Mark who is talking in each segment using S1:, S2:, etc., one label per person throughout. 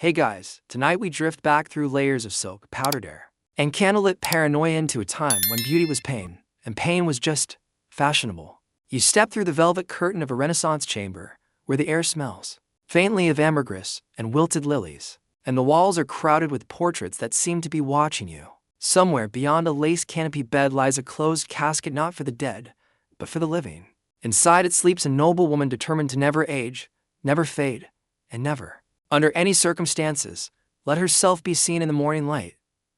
S1: Hey guys, tonight we drift back through layers of silk, powdered air, and candlelit paranoia into a time when beauty was pain, and pain was just fashionable. You step through the velvet curtain of a Renaissance chamber, where the air smells faintly of ambergris and wilted lilies, and the walls are crowded with portraits that seem to be watching you. Somewhere beyond a lace canopy bed lies a closed casket not for the dead, but for the living. Inside it sleeps a noblewoman determined to never age, never fade, and never, under any circumstances, let herself be seen in the morning light.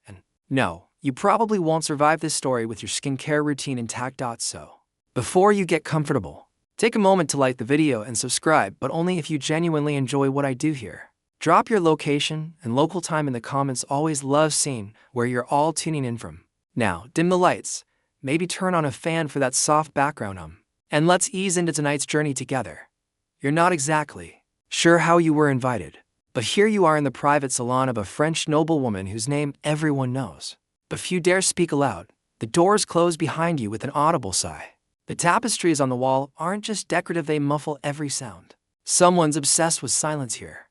S1: And no, you probably won't survive this story with your skincare routine intact. So, before you get comfortable, take a moment to like the video and subscribe, but only if you genuinely enjoy what I do here. Drop your location and local time in the comments. Always love seeing where you're all tuning in from. Now, dim the lights, maybe turn on a fan for that soft background and let's ease into tonight's journey together. You're not exactly sure how you were invited, but here you are in the private salon of a French noblewoman whose name everyone knows, but few dare speak aloud. The doors close behind you with an audible sigh. The tapestries on the wall aren't just decorative, they muffle every sound. Someone's obsessed with silence here.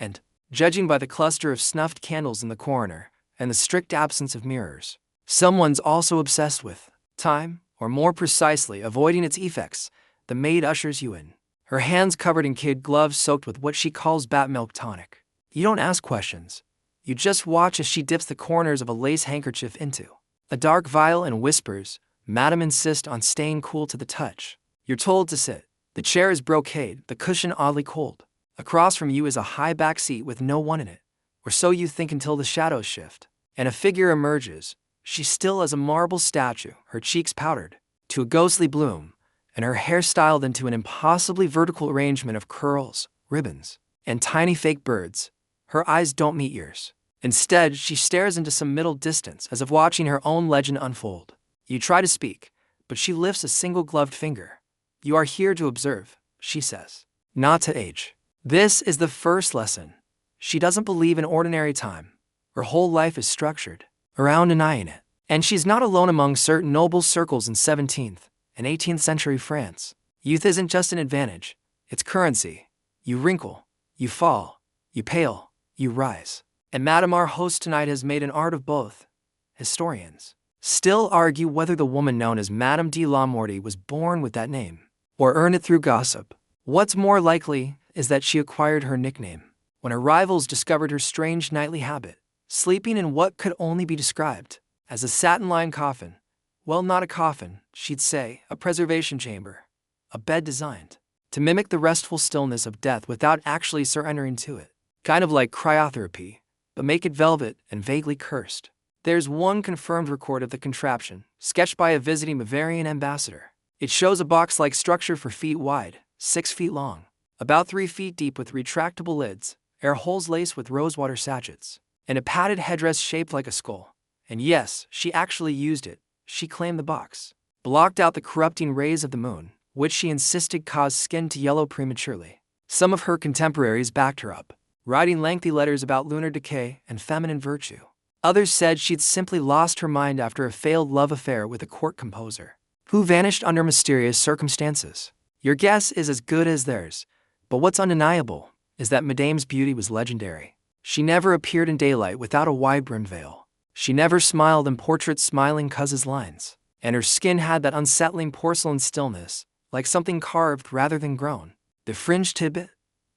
S1: And, judging by the cluster of snuffed candles in the corner and the strict absence of mirrors, someone's also obsessed with time, or more precisely, avoiding its effects. The maid ushers you in, her hands covered in kid gloves soaked with what she calls bat milk tonic. You don't ask questions. You just watch as she dips the corners of a lace handkerchief into a dark vial and whispers, "Madam, insist on staying cool to the touch." You're told to sit. The chair is brocade, the cushion oddly cold. Across from you is a high back seat with no one in it, or so you think until the shadows shift, and a figure emerges. She's still as a marble statue, her cheeks powdered to a ghostly bloom, and her hair styled into an impossibly vertical arrangement of curls, ribbons, and tiny fake birds. Her eyes don't meet yours. Instead, she stares into some middle distance as if watching her own legend unfold. You try to speak, but she lifts a single gloved finger. "You are here to observe," she says, "not to age." This is the first lesson. She doesn't believe in ordinary time. Her whole life is structured around denying it. And she's not alone among certain noble circles in 17th and 18th century France. Youth isn't just an advantage, it's currency. You wrinkle, you fall, you pale, you rise. And Madame, our host tonight, has made an art of both. Historians still argue whether the woman known as Madame de la Morte was born with that name, or earned it through gossip. What's more likely is that she acquired her nickname when her rivals discovered her strange nightly habit, sleeping in what could only be described as a satin-lined coffin. Well, not a coffin, she'd say, a preservation chamber. A bed designed to mimic the restful stillness of death without actually surrendering to it. Kind of like cryotherapy, but make it velvet and vaguely cursed. There's one confirmed record of the contraption, sketched by a visiting Bavarian ambassador. It shows a box-like structure 4 feet wide, 6 feet long, about 3 feet deep with retractable lids, air holes laced with rosewater sachets, and a padded headdress shaped like a skull. And yes, she actually used it. She claimed the box blocked out the corrupting rays of the moon, which she insisted caused skin to yellow prematurely. Some of her contemporaries backed her up, writing lengthy letters about lunar decay and feminine virtue. Others said she'd simply lost her mind after a failed love affair with a court composer, who vanished under mysterious circumstances. Your guess is as good as theirs, but what's undeniable is that Madame's beauty was legendary. She never appeared in daylight without a wide-brimmed veil. She never smiled in portraits smiling Cuz's lines, and her skin had that unsettling porcelain stillness, like something carved rather than grown. The fringed tippet,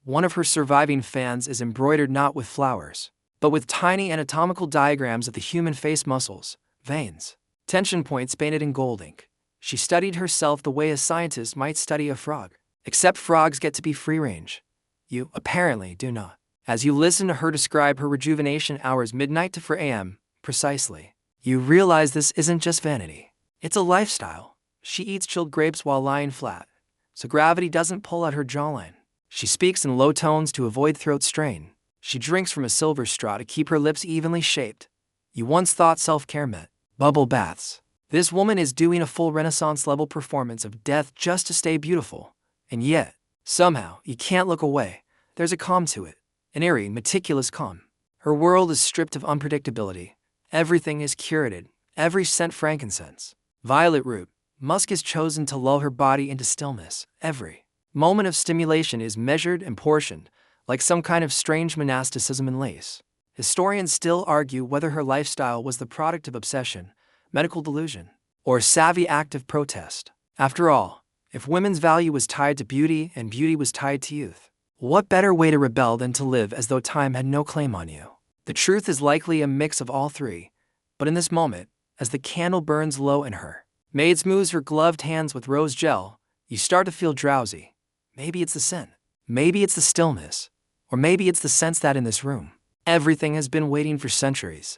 S1: one of her surviving fans, is embroidered not with flowers, but with tiny anatomical diagrams of the human face muscles, veins, tension points painted in gold ink. She studied herself the way a scientist might study a frog, except frogs get to be free-range. You, apparently, do not. As you listen to her describe her rejuvenation hours midnight to 4 a.m., precisely, you realize this isn't just vanity. It's a lifestyle. She eats chilled grapes while lying flat, so gravity doesn't pull at her jawline. She speaks in low tones to avoid throat strain. She drinks from a silver straw to keep her lips evenly shaped. You once thought self-care meant bubble baths. This woman is doing a full Renaissance-level performance of death just to stay beautiful. And yet, somehow, you can't look away. There's a calm to it, an eerie, meticulous calm. Her world is stripped of unpredictability. Everything is curated, every scent frankincense, violet root, musk is chosen to lull her body into stillness. Every moment of stimulation is measured and portioned, like some kind of strange monasticism in lace. Historians still argue whether her lifestyle was the product of obsession, medical delusion, or savvy active protest. After all, if women's value was tied to beauty and beauty was tied to youth, what better way to rebel than to live as though time had no claim on you? The truth is likely a mix of all three, but in this moment, as the candle burns low in her, maid moves her gloved hands with rose gel, you start to feel drowsy. Maybe it's the scent, maybe it's the stillness, or maybe it's the sense that in this room, everything has been waiting for centuries.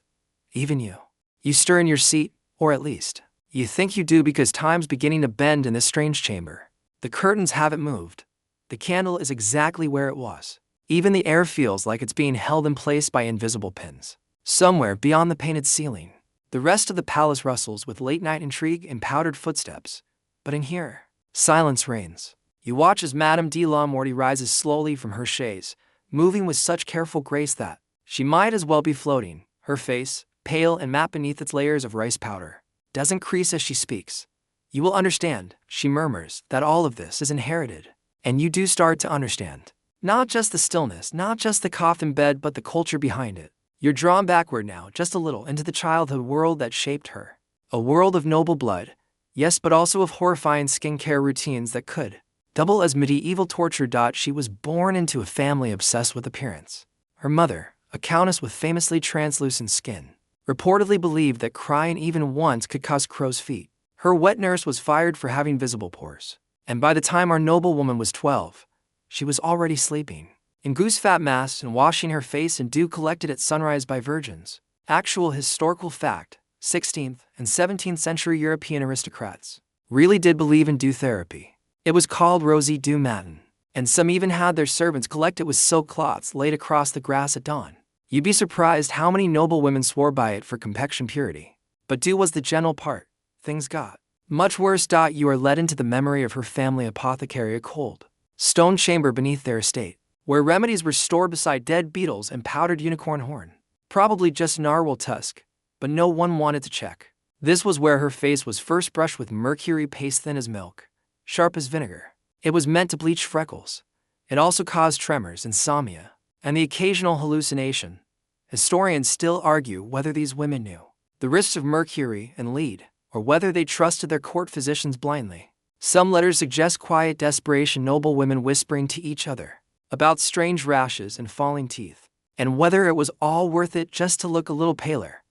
S1: Even you. You stir in your seat, or at least, you think you do because time's beginning to bend in this strange chamber. The curtains haven't moved. The candle is exactly where it was. Even the air feels like it's being held in place by invisible pins. Somewhere beyond the painted ceiling, the rest of the palace rustles with late-night intrigue and powdered footsteps. But in here, silence reigns. You watch as Madame de la Morte rises slowly from her chaise, moving with such careful grace that she might as well be floating. Her face, pale and matte beneath its layers of rice powder, doesn't crease as she speaks. You will understand, she murmurs, that all of this is inherited. And you do start to understand. Not just the stillness, not just the coffin bed, but the culture behind it. You're drawn backward now, just a little, into the childhood world that shaped her. A world of noble blood, yes, but also of horrifying skincare routines that could double as medieval torture. She was born into a family obsessed with appearance. Her mother, a countess with famously translucent skin, reportedly believed that crying even once could cause crow's feet. Her wet nurse was fired for having visible pores. And by the time our noblewoman was 12, she was already sleeping in goose-fat masks and washing her face in dew collected at sunrise by virgins. Actual historical fact, 16th and 17th century European aristocrats really did believe in dew therapy. It was called rosy dew matin, and some even had their servants collect it with silk cloths laid across the grass at dawn. You'd be surprised how many noblewomen swore by it for complexion purity. But dew was the general part. Things got much worse. You are led into the memory of her family apothecary, a cold stone chamber beneath their estate, where remedies were stored beside dead beetles and powdered unicorn horn. Probably just narwhal tusk, but no one wanted to check. This was where her face was first brushed with mercury paste thin as milk, sharp as vinegar. It was meant to bleach freckles. It also caused tremors, insomnia, and the occasional hallucination. Historians still argue whether these women knew the risks of mercury and lead, or whether they trusted their court physicians blindly. Some letters suggest quiet desperation, noblewomen whispering to each other about strange rashes and falling teeth, and whether it was all worth it just to look a little paler.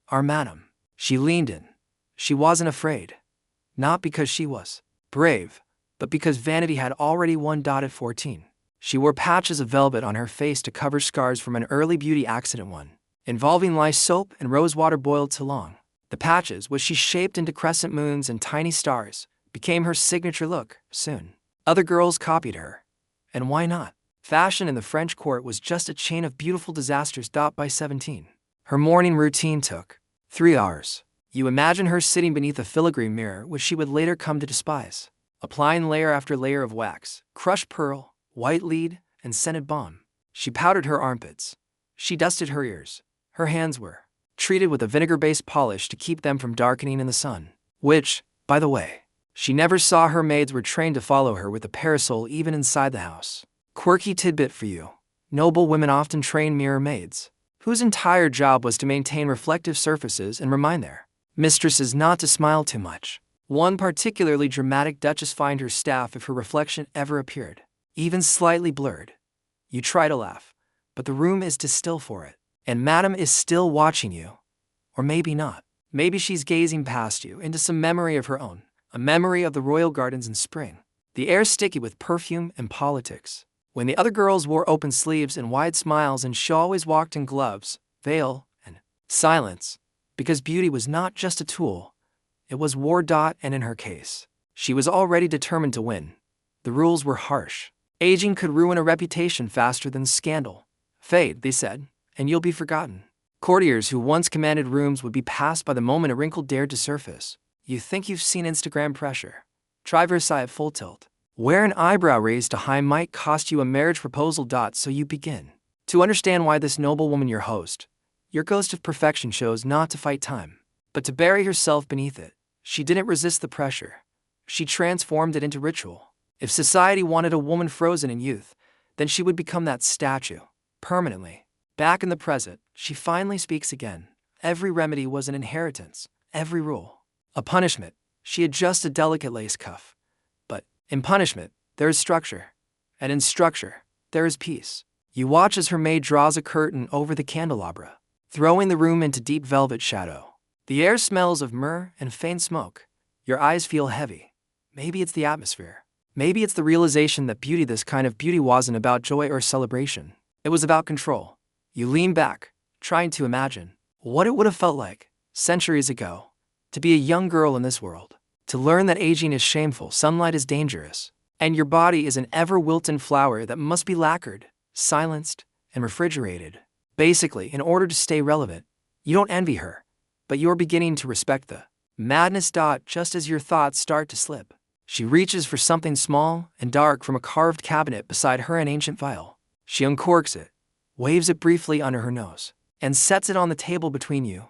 S1: Our madam, she leaned in. She wasn't afraid. Not because she was brave, but because vanity had already won. At 14, she wore patches of velvet on her face to cover scars from an early beauty accident, one involving lye soap and rose water boiled too long. The patches, which she shaped into crescent moons and tiny stars, became her signature look. Soon, other girls copied her. And why not? Fashion in the French court was just a chain of beautiful disasters. By 17, her morning routine took 3 hours. You imagine her sitting beneath a filigree mirror, which she would later come to despise, applying layer after layer of wax, crushed pearl, white lead, and scented balm. She powdered her armpits. She dusted her ears. Her hands were treated with a vinegar-based polish to keep them from darkening in the sun, which, by the way, she never saw. Her maids were trained to follow her with a parasol even inside the house. Quirky tidbit for you. Noblewomen often train mirror maids, whose entire job was to maintain reflective surfaces and remind their mistresses not to smile too much. One particularly dramatic duchess fined her staff if her reflection ever appeared, even slightly blurred. You try to laugh, but the room is too still for it. And Madame is still watching you. Or maybe not. Maybe she's gazing past you into some memory of her own, a memory of the royal gardens in spring. The air sticky with perfume and politics. When the other girls wore open sleeves and wide smiles, and she always walked in gloves, veil, and silence, because beauty was not just a tool, it was war. And in her case, she was already determined to win. The rules were harsh. Aging could ruin a reputation faster than scandal. Fade, they said, and you'll be forgotten. Courtiers who once commanded rooms would be passed by the moment a wrinkle dared to surface. You think you've seen Instagram pressure? Try Versailles at full tilt, where an eyebrow raised to high might cost you a marriage proposal. So you begin to understand why this noblewoman, your host, your ghost of perfection, chose not to fight time, but to bury herself beneath it. She didn't resist the pressure. She transformed it into ritual. If society wanted a woman frozen in youth, then she would become that statue, permanently. Back in the present, she finally speaks again. Every remedy was an inheritance, every rule a punishment. She adjusts a delicate lace cuff. But in punishment, there is structure. And in structure, there is peace. You watch as her maid draws a curtain over the candelabra, throwing the room into deep velvet shadow. The air smells of myrrh and faint smoke. Your eyes feel heavy. Maybe it's the atmosphere. Maybe it's the realization that beauty, this kind of beauty, wasn't about joy or celebration. It was about control. You lean back, trying to imagine what it would have felt like, centuries ago, to be a young girl in this world, to learn that aging is shameful, sunlight is dangerous, and your body is an ever-wilting flower that must be lacquered, silenced, and refrigerated. Basically, in order to stay relevant, you don't envy her, but you're beginning to respect the madness. Just as your thoughts start to slip, she reaches for something small and dark from a carved cabinet beside her, an ancient vial. She uncorks it, waves it briefly under her nose, and sets it on the table between you.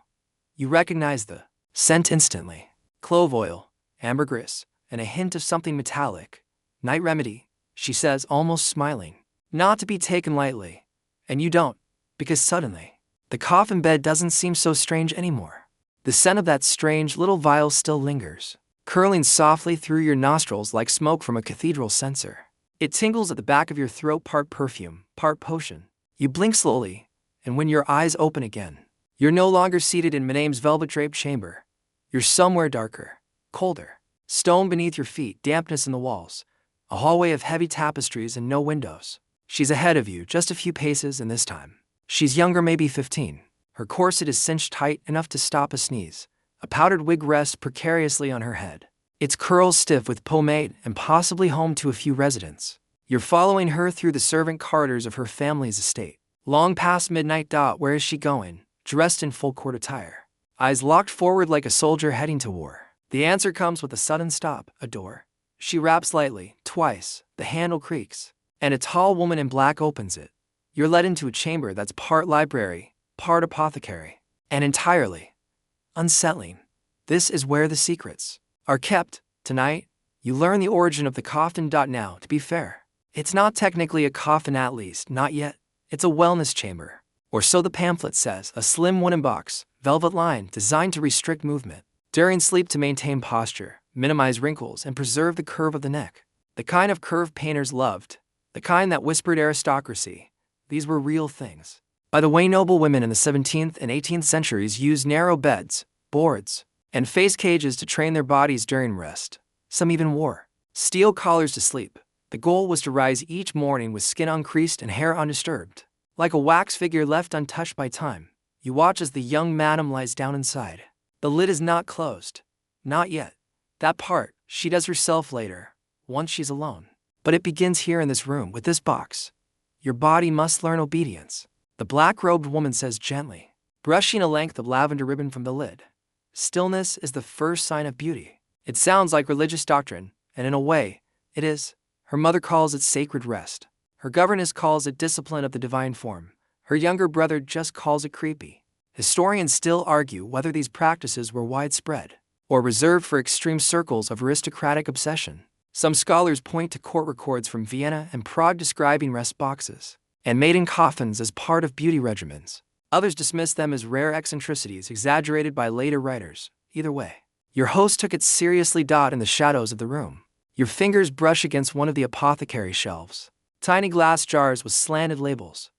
S1: You recognize the scent instantly. Clove oil, ambergris, and a hint of something metallic. Night remedy, she says, almost smiling. Not to be taken lightly. And you don't, because suddenly, the coffin bed doesn't seem so strange anymore. The scent of that strange little vial still lingers, curling softly through your nostrils like smoke from a cathedral censer. It tingles at the back of your throat, part perfume, part potion. You blink slowly, and when your eyes open again, you're no longer seated in Madame's velvet-draped chamber. You're somewhere darker, colder. Stone beneath your feet, dampness in the walls, a hallway of heavy tapestries and no windows. She's ahead of you, just a few paces, and this time, she's younger, maybe 15. Her corset is cinched tight enough to stop a sneeze. A powdered wig rests precariously on her head, its curls stiff with pomade and possibly home to a few residents. You're following her through the servant corridors of her family's estate. Long past midnight. Where is she going? Dressed in full court attire, eyes locked forward like a soldier heading to war. The answer comes with a sudden stop, a door. She raps lightly, twice, the handle creaks, and a tall woman in black opens it. You're led into a chamber that's part library, part apothecary, and entirely unsettling. This is where the secrets are kept. Tonight, you learn the origin of the coffin. Now, to be fair, it's not technically a coffin, at least not yet. It's a wellness chamber. Or so the pamphlet says, a slim wooden box, velvet lined, designed to restrict movement during sleep, to maintain posture, minimize wrinkles, and preserve the curve of the neck. The kind of curve painters loved, the kind that whispered aristocracy. These were real things. By the way, noblewomen in the 17th and 18th centuries used narrow beds, boards, and face cages to train their bodies during rest. Some even wore steel collars to sleep. The goal was to rise each morning with skin uncreased and hair undisturbed. Like a wax figure left untouched by time, you watch as the young madam lies down inside. The lid is not closed. Not yet. That part, she does herself later, once she's alone. But it begins here in this room, with this box. Your body must learn obedience, the black-robed woman says gently, brushing a length of lavender ribbon from the lid. Stillness is the first sign of beauty. It sounds like religious doctrine, and in a way, it is. Her mother calls it sacred rest. Her governess calls it discipline of the divine form. Her younger brother just calls it creepy. Historians still argue whether these practices were widespread or reserved for extreme circles of aristocratic obsession. Some scholars point to court records from Vienna and Prague describing rest boxes and maiden coffins as part of beauty regimens. Others dismiss them as rare eccentricities exaggerated by later writers. Either way, your host took it seriously. In the shadows of the room, your fingers brush against one of the apothecary shelves. Tiny glass jars with slanted labels.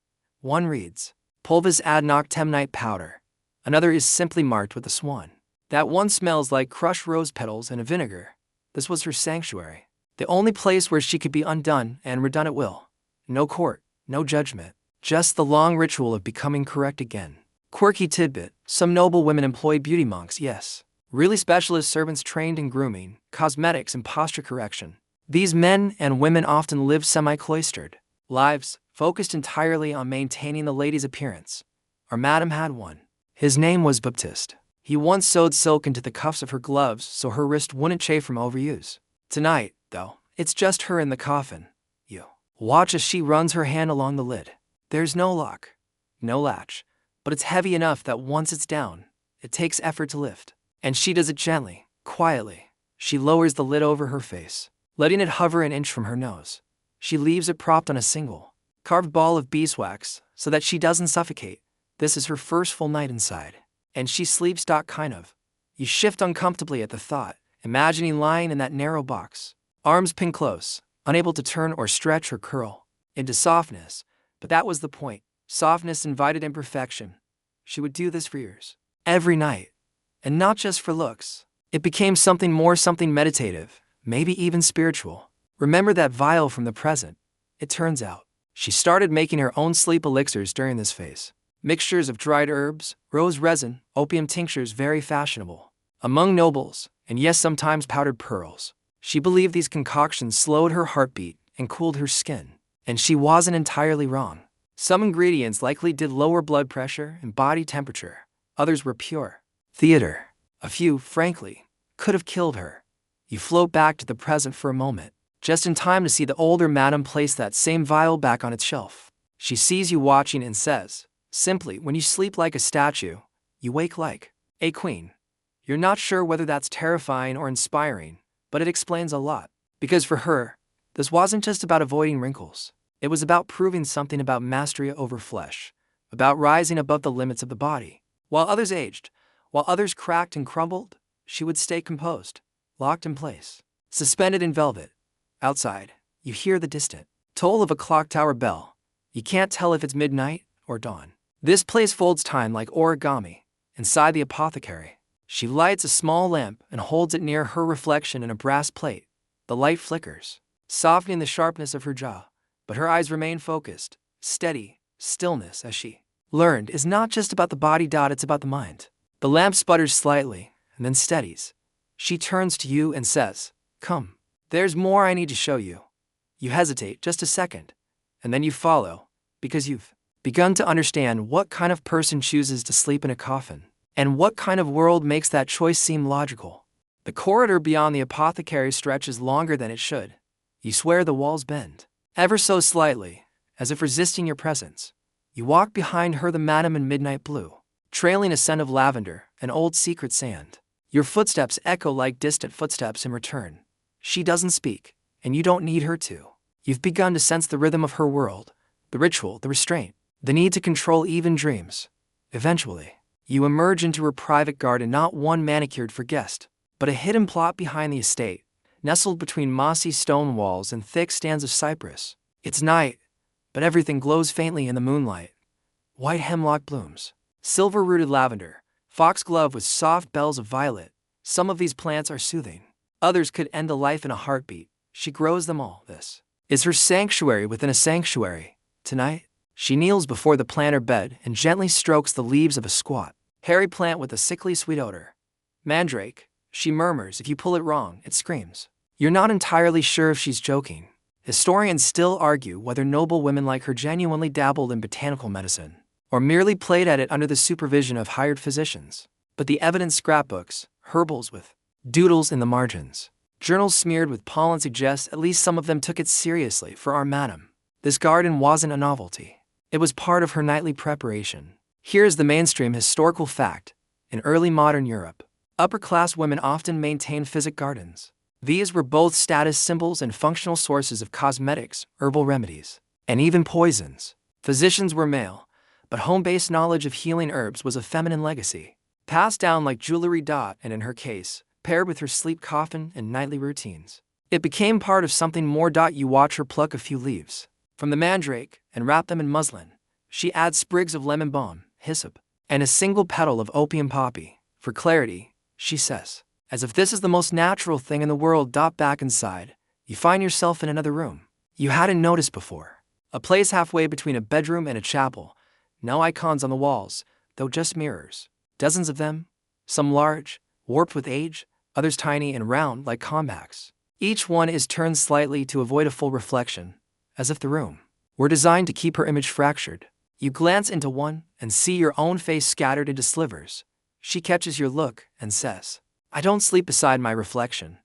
S1: One reads, Pulvis ad noctem night powder. Another is simply marked with a swan. That one smells like crushed rose petals and a vinegar. This was her sanctuary. The only place where she could be undone and redone at will. No court, no judgment. Just the long ritual of becoming correct again. Quirky tidbit, some noblewomen employ beauty monks, yes. Really specialist servants trained in grooming, cosmetics, and posture correction. These men and women often live semi-cloistered lives, focused entirely on maintaining the lady's appearance. Our madam had one. His name was Baptiste. He once sewed silk into the cuffs of her gloves so her wrist wouldn't chafe from overuse. Tonight, though, it's just her in the coffin. You watch as she runs her hand along the lid. There's no lock, no latch, but it's heavy enough that once it's down, it takes effort to lift. And she does it gently, quietly. She lowers the lid over her face, letting it hover an inch from her nose. She leaves it propped on a single, carved ball of beeswax so that she doesn't suffocate. This is her first full night inside. And she sleeps. Kind of. You shift uncomfortably at the thought, imagining lying in that narrow box, arms pinned close, unable to turn or stretch or curl into softness. But that was the point. Softness invited imperfection. She would do this for years. Every night. And not just for looks. It became something more, something meditative, maybe even spiritual. Remember that vial from the present? It turns out, she started making her own sleep elixirs during this phase. Mixtures of dried herbs, rose resin, opium tinctures, very fashionable among nobles, and yes, sometimes powdered pearls. She believed these concoctions slowed her heartbeat and cooled her skin. And she wasn't entirely wrong. Some ingredients likely did lower blood pressure and body temperature. Others were pure theater. A few, frankly, could have killed her. You float back to the present for a moment, just in time to see the older madam place that same vial back on its shelf. She sees you watching and says, simply, when you sleep like a statue, you wake like a queen. You're not sure whether that's terrifying or inspiring, but it explains a lot. Because for her, this wasn't just about avoiding wrinkles. It was about proving something about mastery over flesh, about rising above the limits of the body. While others aged, while others cracked and crumbled, she would stay composed, locked in place, suspended in velvet. Outside, you hear the distant toll of a clock tower bell. You can't tell if it's midnight or dawn. This place folds time like origami. Inside the apothecary, she lights a small lamp and holds it near her reflection in a brass plate. The light flickers, softening the sharpness of her jaw, but her eyes remain focused, steady. Stillness, as she learned, is not just about the body. It's about the mind. The lamp sputters slightly and then steadies. She turns to you and says, "Come. There's more I need to show you." You hesitate just a second, and then you follow, because you've begun to understand what kind of person chooses to sleep in a coffin, and what kind of world makes that choice seem logical. The corridor beyond the apothecary stretches longer than it should. You swear the walls bend, ever so slightly, as if resisting your presence. You walk behind her, the madam in midnight blue, trailing a scent of lavender and old secret sand. Your footsteps echo like distant footsteps in return. She doesn't speak, and you don't need her to. You've begun to sense the rhythm of her world, the ritual, the restraint, the need to control even dreams. Eventually, you emerge into her private garden, not one manicured for guests, but a hidden plot behind the estate, nestled between mossy stone walls and thick stands of cypress. It's night, but everything glows faintly in the moonlight. White hemlock blooms, silver-rooted lavender, foxglove with soft bells of violet. Some of these plants are soothing. Others could end a life in a heartbeat. She grows them all. This is her sanctuary within a sanctuary. Tonight, she kneels before the planter bed and gently strokes the leaves of a squat, hairy plant with a sickly sweet odor. Mandrake, she murmurs. If you pull it wrong, it screams. You're not entirely sure if she's joking. Historians still argue whether noble women like her genuinely dabbled in botanical medicine, or merely played at it under the supervision of hired physicians. But the evidence, scrapbooks, herbals with doodles in the margins, journals smeared with pollen suggest at least some of them took it seriously. For our madam, this garden wasn't a novelty. It was part of her nightly preparation. Here's the mainstream historical fact. In early modern Europe, upper-class women often maintained physic gardens. These were both status symbols and functional sources of cosmetics, herbal remedies, and even poisons. Physicians were male, but home-based knowledge of healing herbs was a feminine legacy, passed down like jewelry. And in her case, paired with her sleep coffin and nightly routines, it became part of something more. You watch her pluck a few leaves from the mandrake and wrap them in muslin. She adds sprigs of lemon balm, hyssop, and a single petal of opium poppy. For clarity, she says, as if this is the most natural thing in the world. Back inside, you find yourself in another room you hadn't noticed before. A place halfway between a bedroom and a chapel. No icons on the walls, though just mirrors. Dozens of them, some large, warped with age, others tiny and round like compacts. Each one is turned slightly to avoid a full reflection, as if the room were designed to keep her image fractured. You glance into one and see your own face scattered into slivers. She catches your look and says, "I don't sleep beside my reflection.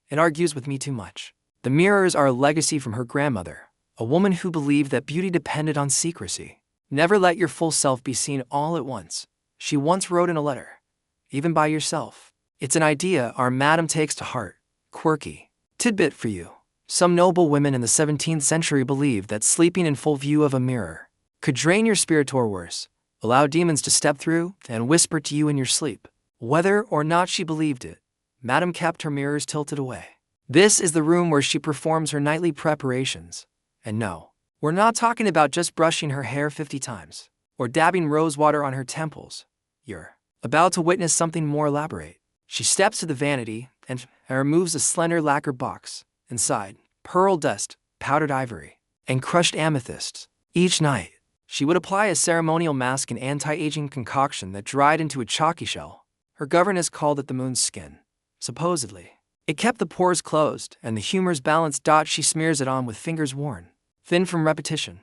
S1: It argues with me too much." The mirrors are a legacy from her grandmother, a woman who believed that beauty depended on secrecy. Never let your full self be seen all at once, she once wrote in a letter. Even by yourself. It's an idea our madam takes to heart. Quirky tidbit for you. Some noble women in the 17th century believed that sleeping in full view of a mirror could drain your spirit, or worse, allow demons to step through and whisper to you in your sleep. Whether or not she believed it, Madame kept her mirrors tilted away. This is the room where she performs her nightly preparations. And no, we're not talking about just brushing her hair 50 times or dabbing rose water on her temples. You're about to witness something more elaborate. She steps to the vanity and removes a slender lacquer box. Inside, pearl dust, powdered ivory, and crushed amethysts. Each night, she would apply a ceremonial mask and anti-aging concoction that dried into a chalky shell. Her governess called it the moon's skin. Supposedly, it kept the pores closed and the humors balanced. She smears it on with fingers worn thin from repetition.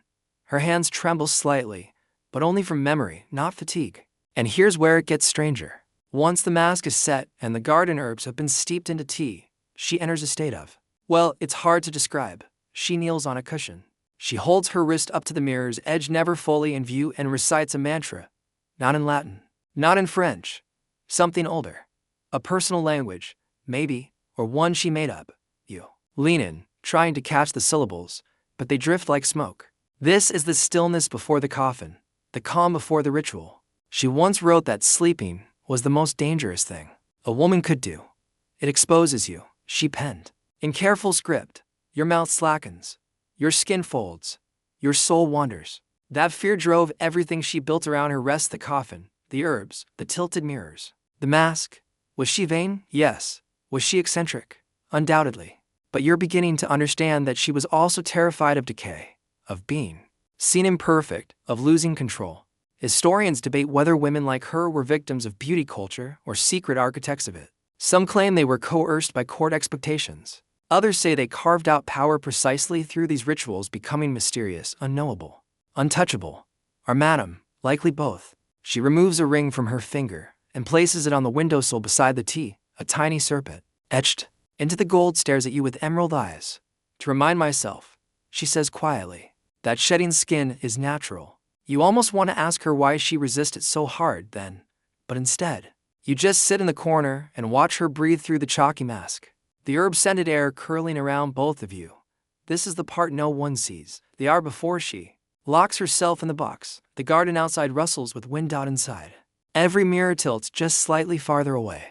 S1: Her hands tremble slightly, but only from memory, not fatigue. And here's where it gets stranger. Once the mask is set and the garden herbs have been steeped into tea, she enters a state of, well, it's hard to describe. She kneels on a cushion. She holds her wrist up to the mirror's edge, never fully in view, and recites a mantra. Not in Latin, not in French. Something older. A personal language, maybe, or one she made up. You lean in, trying to catch the syllables, but they drift like smoke. This is the stillness before the coffin, the calm before the ritual. She once wrote that sleeping was the most dangerous thing a woman could do. It exposes you, she penned. In careful script, your mouth slackens, your skin folds, your soul wanders. That fear drove everything she built around her rest: the coffin, the herbs, the tilted mirrors, the mask. Was she vain? Yes. Was she eccentric? Undoubtedly. But you're beginning to understand that she was also terrified of decay, of being seen imperfect, of losing control. Historians debate whether women like her were victims of beauty culture or secret architects of it. Some claim they were coerced by court expectations. Others say they carved out power precisely through these rituals, becoming mysterious, unknowable, untouchable. Or Madame, likely both. She removes a ring from her finger and places it on the windowsill beside the tea. A tiny serpent, etched into the gold, stares at you with emerald eyes. To remind myself, she says quietly, that shedding skin is natural. You almost want to ask her why she resisted so hard then, but instead, you just sit in the corner and watch her breathe through the chalky mask. The herb-scented air curling around both of you. This is the part no one sees. The hour before she locks herself in the box, the garden outside rustles with wind out inside. Every mirror tilts just slightly farther away.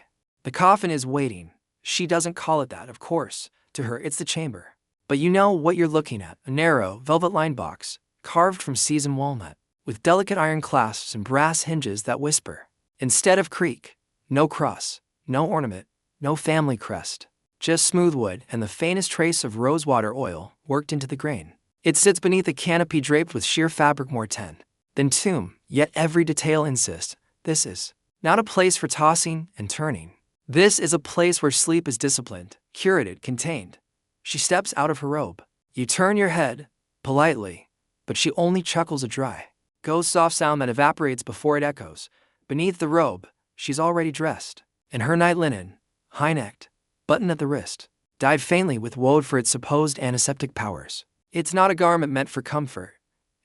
S1: The coffin is waiting. She doesn't call it that, of course. To her, it's the chamber. But you know what you're looking at: a narrow, velvet-lined box, carved from seasoned walnut, with delicate iron clasps and brass hinges that whisper. Instead of creak, no cross, no ornament, no family crest. Just smooth wood and the faintest trace of rosewater oil worked into the grain. It sits beneath a canopy draped with sheer fabric more tender than tomb, yet every detail insists, this is not a place for tossing and turning. This is a place where sleep is disciplined, curated, contained. She steps out of her robe. You turn your head, politely, but she only chuckles a dry, ghost soft sound that evaporates before it echoes. Beneath the robe, she's already dressed, in her night linen, high-necked, buttoned at the wrist, dyed faintly with woad for its supposed antiseptic powers. It's not a garment meant for comfort.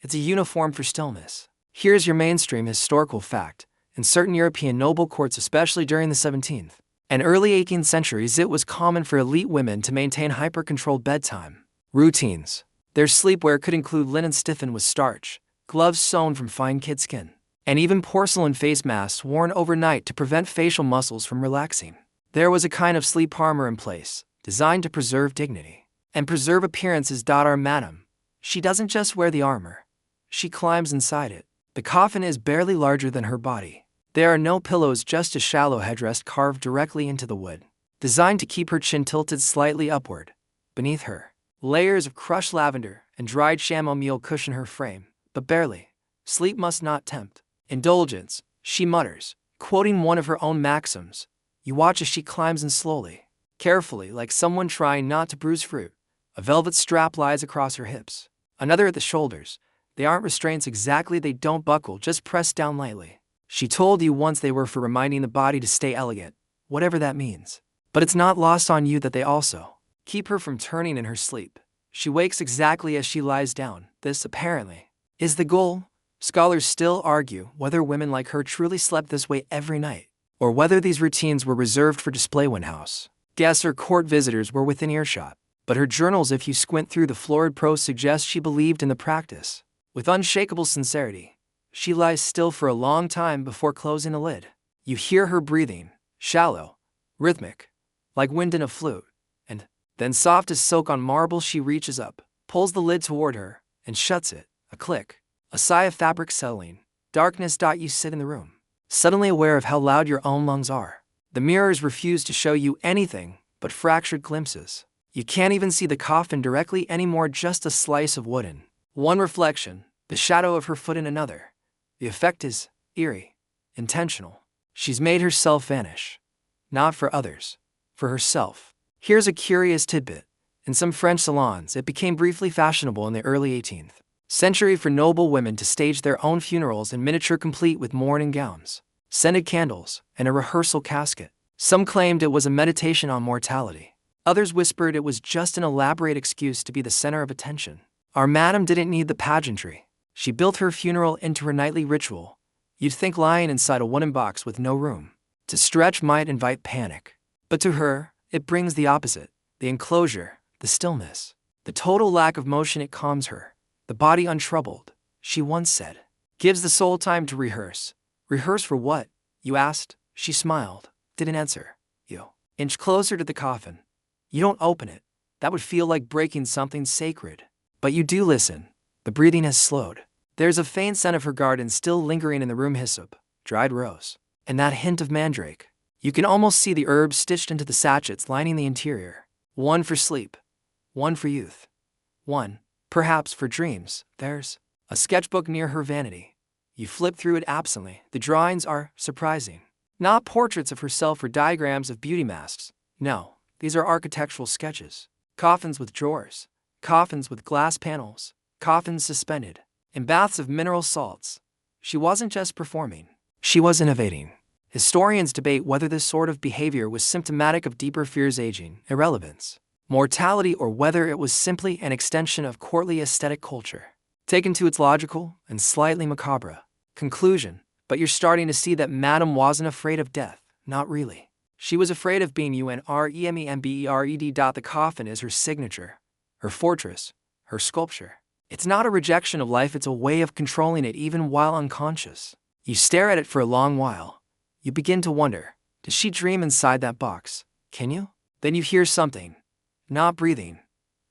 S1: It's a uniform for stillness. Here's your mainstream historical fact. In certain European noble courts, especially during the 17th and early 18th centuries, it was common for elite women to maintain hyper-controlled bedtime routines. Their sleepwear could include linen stiffened with starch, gloves sewn from fine kid skin, and even porcelain face masks worn overnight to prevent facial muscles from relaxing. There was a kind of sleep armor in place, designed to preserve dignity and preserve appearances. Our Madame, she doesn't just wear the armor, she climbs inside it. The coffin is barely larger than her body. There are no pillows, just a shallow headrest carved directly into the wood, designed to keep her chin tilted slightly upward. Beneath her, layers of crushed lavender and dried chamomile cushion her frame, but barely. Sleep must not tempt indulgence, she mutters, quoting one of her own maxims. You watch as she climbs in slowly, carefully, like someone trying not to bruise fruit. A velvet strap lies across her hips, another at the shoulders. They aren't restraints exactly, they don't buckle, just pressed down lightly. She told you once they were for reminding the body to stay elegant, whatever that means. But it's not lost on you that they also keep her from turning in her sleep. She wakes exactly as she lies down. This, apparently, is the goal. Scholars still argue whether women like her truly slept this way every night, or whether these routines were reserved for display when house guests or court visitors were within earshot. But her journals, if you squint through the florid prose, suggest she believed in the practice. With unshakable sincerity, she lies still for a long time before closing the lid. You hear her breathing, shallow, rhythmic, like wind in a flute, and then soft as silk on marble she reaches up, pulls the lid toward her, and shuts it. A click, a sigh of fabric settling. Darkness. You sit in the room, suddenly aware of how loud your own lungs are. The mirrors refuse to show you anything but fractured glimpses. You can't even see the coffin directly anymore, just a slice of wood in one reflection, the shadow of her foot in another. The effect is eerie, intentional. She's made herself vanish. Not for others, for herself. Here's a curious tidbit. In some French salons, it became briefly fashionable in the early 18th century for noblewomen to stage their own funerals in miniature, complete with mourning gowns, scented candles, and a rehearsal casket. Some claimed it was a meditation on mortality. Others whispered it was just an elaborate excuse to be the center of attention. Our madam didn't need the pageantry. She built her funeral into her nightly ritual. You'd think lying inside a wooden box with no room to stretch might invite panic. But to her, it brings the opposite. The enclosure, the stillness, the total lack of motion. It calms her. The body untroubled, she once said, gives the soul time to rehearse. Rehearse for what? You asked. She smiled, didn't answer. You inch closer to the coffin. You don't open it. That would feel like breaking something sacred. But you do listen. The breathing has slowed. There's a faint scent of her garden still lingering in the room, hyssop, dried rose, and that hint of mandrake. You can almost see the herbs stitched into the sachets lining the interior. One for sleep, one for youth, one, perhaps, for dreams. There's a sketchbook near her vanity. You flip through it absently. The drawings are surprising. Not portraits of herself or diagrams of beauty masks. No, these are architectural sketches. Coffins with drawers, coffins with glass panels, coffins suspended in baths of mineral salts. She wasn't just performing, she was innovating. Historians debate whether this sort of behavior was symptomatic of deeper fears, aging, irrelevance, mortality, or whether it was simply an extension of courtly aesthetic culture, taken to its logical and slightly macabre conclusion. But you're starting to see that Madame wasn't afraid of death, not really. She was afraid of being unremembered. The coffin is her signature, her fortress, her sculpture. It's not a rejection of life, it's a way of controlling it even while unconscious. You stare at it for a long while. You begin to wonder, does she dream inside that box? Can you? Then you hear something. Not breathing,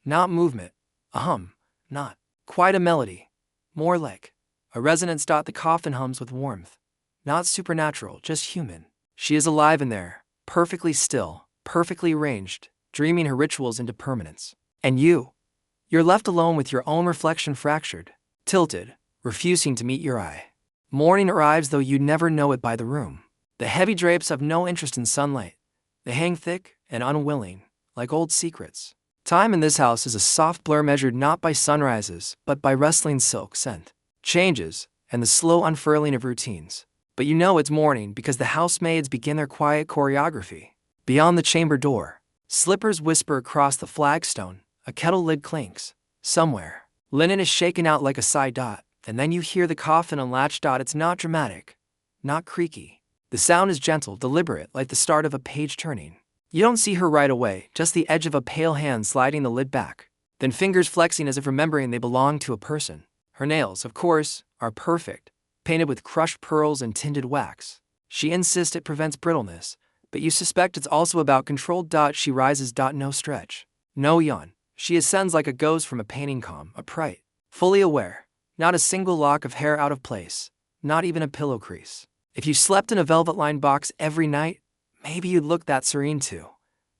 S1: not movement, a hum, not quite a melody, more like a resonance. The coffin hums with warmth, not supernatural, just human. She is alive in there, perfectly still, perfectly arranged, dreaming her rituals into permanence. And you're left alone with your own reflection, fractured, tilted, refusing to meet your eye. Morning arrives, though you never know it by the room. The heavy drapes have no interest in sunlight. They hang thick and unwilling, like old secrets. Time in this house is a soft blur, measured not by sunrises, but by rustling silk scent, changes, and the slow unfurling of routines. But you know it's morning because the housemaids begin their quiet choreography. Beyond the chamber door, slippers whisper across the flagstone, a kettle lid clinks. Somewhere, linen is shaken out like a sigh. And then you hear the coffin unlatch. It's not dramatic, not creaky. The sound is gentle, deliberate, like the start of a page turning. You don't see her right away, just the edge of a pale hand sliding the lid back, then fingers flexing as if remembering they belong to a person. Her nails, of course, are perfect, painted with crushed pearls and tinted wax. She insists it prevents brittleness, but you suspect it's also about control. She rises. No stretch, no yawn. She ascends like a ghost from a painting, calm, upright, fully aware. Not a single lock of hair out of place, not even a pillow crease. If you slept in a velvet-lined box every night, maybe you'd look that serene too.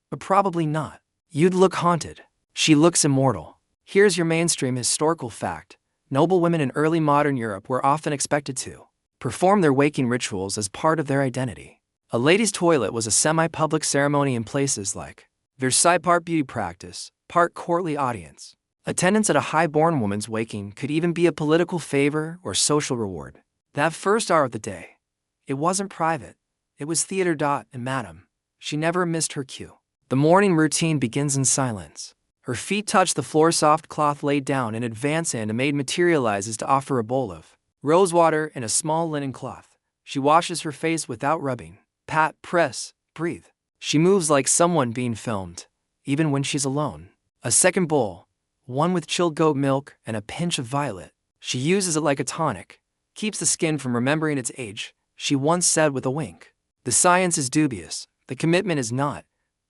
S1: But probably not. You'd look haunted. She looks immortal. Here's your mainstream historical fact. Noblewomen in early modern Europe were often expected to perform their waking rituals as part of their identity. A lady's toilet was a semi-public ceremony in places like Versailles, part beauty practice, part courtly audience. Attendance at a high-born woman's waking could even be a political favor or social reward. That first hour of the day, it wasn't private. It was theater. And Madame, she never missed her cue. The morning routine begins in silence. Her feet touch the floor, soft cloth laid down in advance, and a maid materializes to offer a bowl of rose water and a small linen cloth. She washes her face without rubbing. Pat, press, breathe. She moves like someone being filmed, even when she's alone. A second bowl, one with chilled goat milk and a pinch of violet. She uses it like a tonic, keeps the skin from remembering its age, she once said with a wink. The science is dubious, the commitment is not,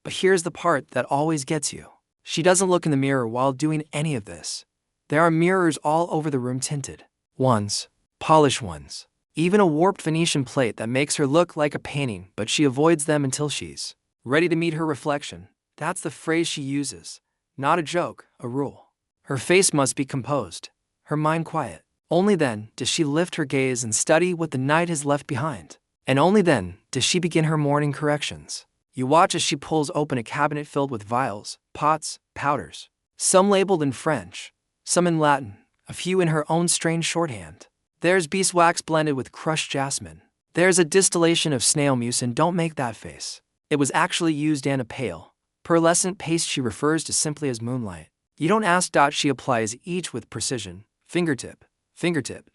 S1: but here's the part that always gets you. She doesn't look in the mirror while doing any of this. There are mirrors all over the room, tinted ones, polished ones, even a warped Venetian plate that makes her look like a painting, but she avoids them until she's ready to meet her reflection. That's the phrase she uses. Not a joke, a rule. Her face must be composed, her mind quiet. Only then does she lift her gaze and study what the night has left behind. And only then does she begin her morning corrections. You watch as she pulls open a cabinet filled with vials, pots, powders, some labeled in French, some in Latin, a few in her own strange shorthand. There's beeswax blended with crushed jasmine. There's a distillation of snail mucin, and don't make that face. It was actually used in a pale, pearlescent paste she refers to simply as moonlight. You don't ask. She applies each with precision. Fingertip,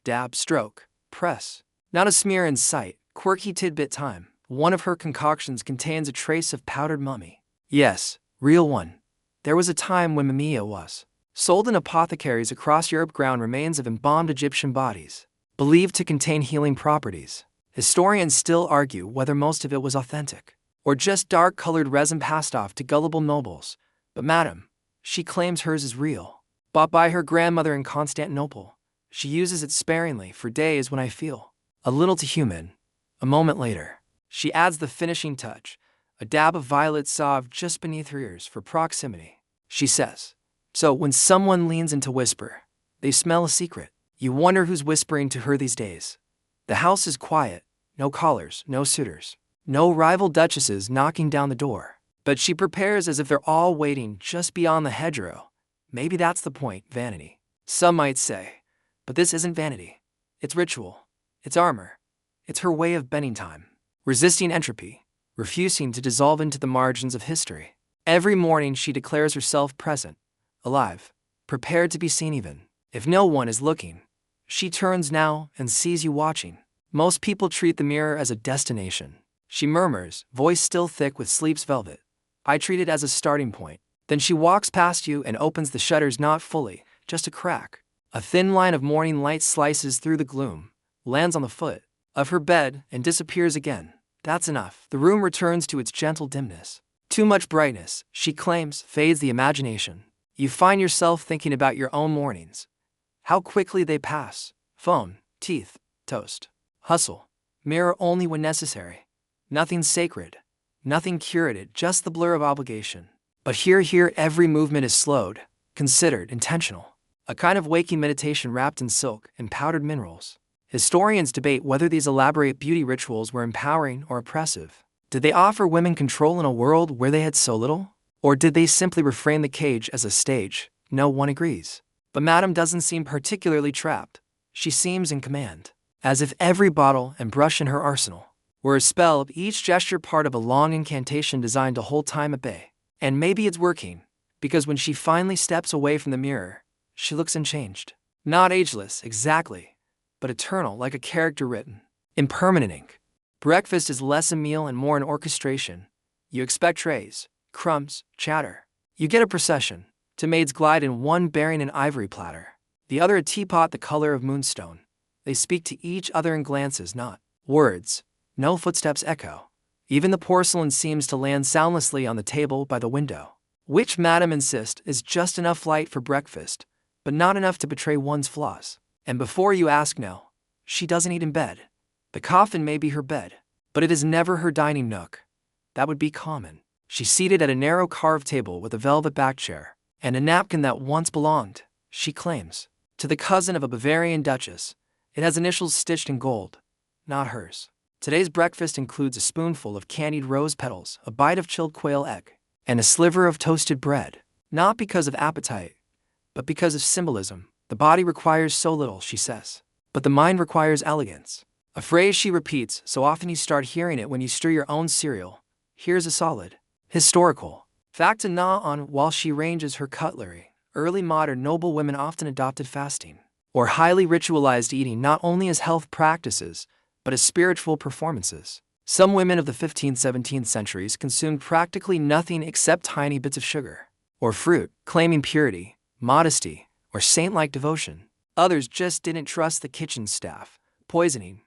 S1: dab, stroke, press. Not a smear in sight. Quirky tidbit time. One of her concoctions contains a trace of powdered mummy. Yes, real one. There was a time when mumia was sold in apothecaries across Europe. Ground remains of embalmed Egyptian bodies, believed to contain healing properties. Historians still argue whether most of it was authentic, or just dark-colored resin passed off to gullible nobles. But madam, she claims hers is real. Bought by her grandmother in Constantinople. She uses it sparingly for days when I feel a little too human. A moment later, she adds the finishing touch, a dab of violet sauve just beneath her ears for proximity. She says, so when someone leans in to whisper, they smell a secret. You wonder who's whispering to her these days. The house is quiet, no callers, no suitors, no rival duchesses knocking down the door. But she prepares as if they're all waiting just beyond the hedgerow. Maybe that's the point, vanity. Some might say, but this isn't vanity. It's ritual. It's armor. It's her way of bending time, resisting entropy, refusing to dissolve into the margins of history. Every morning she declares herself present, alive, prepared to be seen even if no one is looking. She turns now and sees you watching. Most people treat the mirror as a destination. She murmurs, voice still thick with sleep's velvet. I treat it as a starting point. Then she walks past you and opens the shutters, not fully, just a crack. A thin line of morning light slices through the gloom, lands on the foot of her bed, and disappears again. That's enough. The room returns to its gentle dimness. Too much brightness, she claims, fades the imagination. You find yourself thinking about your own mornings. How quickly they pass. Phone, teeth, toast, hustle, mirror only when necessary. Nothing sacred, nothing curated, just the blur of obligation. But here every movement is slowed, considered, intentional. A kind of waking meditation wrapped in silk and powdered minerals. Historians debate whether these elaborate beauty rituals were empowering or oppressive. Did they offer women control in a world where they had so little? Or did they simply reframe the cage as a stage? No one agrees. But Madame doesn't seem particularly trapped. She seems in command, as if every bottle and brush in her arsenal were a spell, each gesture part of a long incantation designed to hold time at bay. And maybe it's working, because when she finally steps away from the mirror, she looks unchanged. Not ageless, exactly, but eternal, like a character written in permanent ink. Breakfast is less a meal and more an orchestration. You expect trays, crumbs, chatter. You get a procession. Two maids glide in, one bearing an ivory platter, the other a teapot the color of moonstone. They speak to each other in glances, not words. No footsteps echo. Even the porcelain seems to land soundlessly on the table by the window, which Madame insists is just enough light for breakfast, but not enough to betray one's flaws. And before you ask, no, she doesn't eat in bed. The coffin may be her bed, but it is never her dining nook. That would be common. She's seated at a narrow carved table with a velvet back chair, and a napkin that once belonged, she claims, to the cousin of a Bavarian duchess. It has initials stitched in gold, not hers. Today's breakfast includes a spoonful of candied rose petals, a bite of chilled quail egg, and a sliver of toasted bread. Not because of appetite, but because of symbolism. The body requires so little, she says, but the mind requires elegance. A phrase she repeats so often you start hearing it when you stir your own cereal. Here's a solid, historical fact to gnaw on while she arranges her cutlery. Early modern noblewomen often adopted fasting, or highly ritualized eating, not only as health practices, but as spiritual performances. Some women of the 15th, 17th centuries consumed practically nothing except tiny bits of sugar, or fruit, claiming purity, modesty, or saint-like devotion. Others just didn't trust the kitchen staff, poisoning,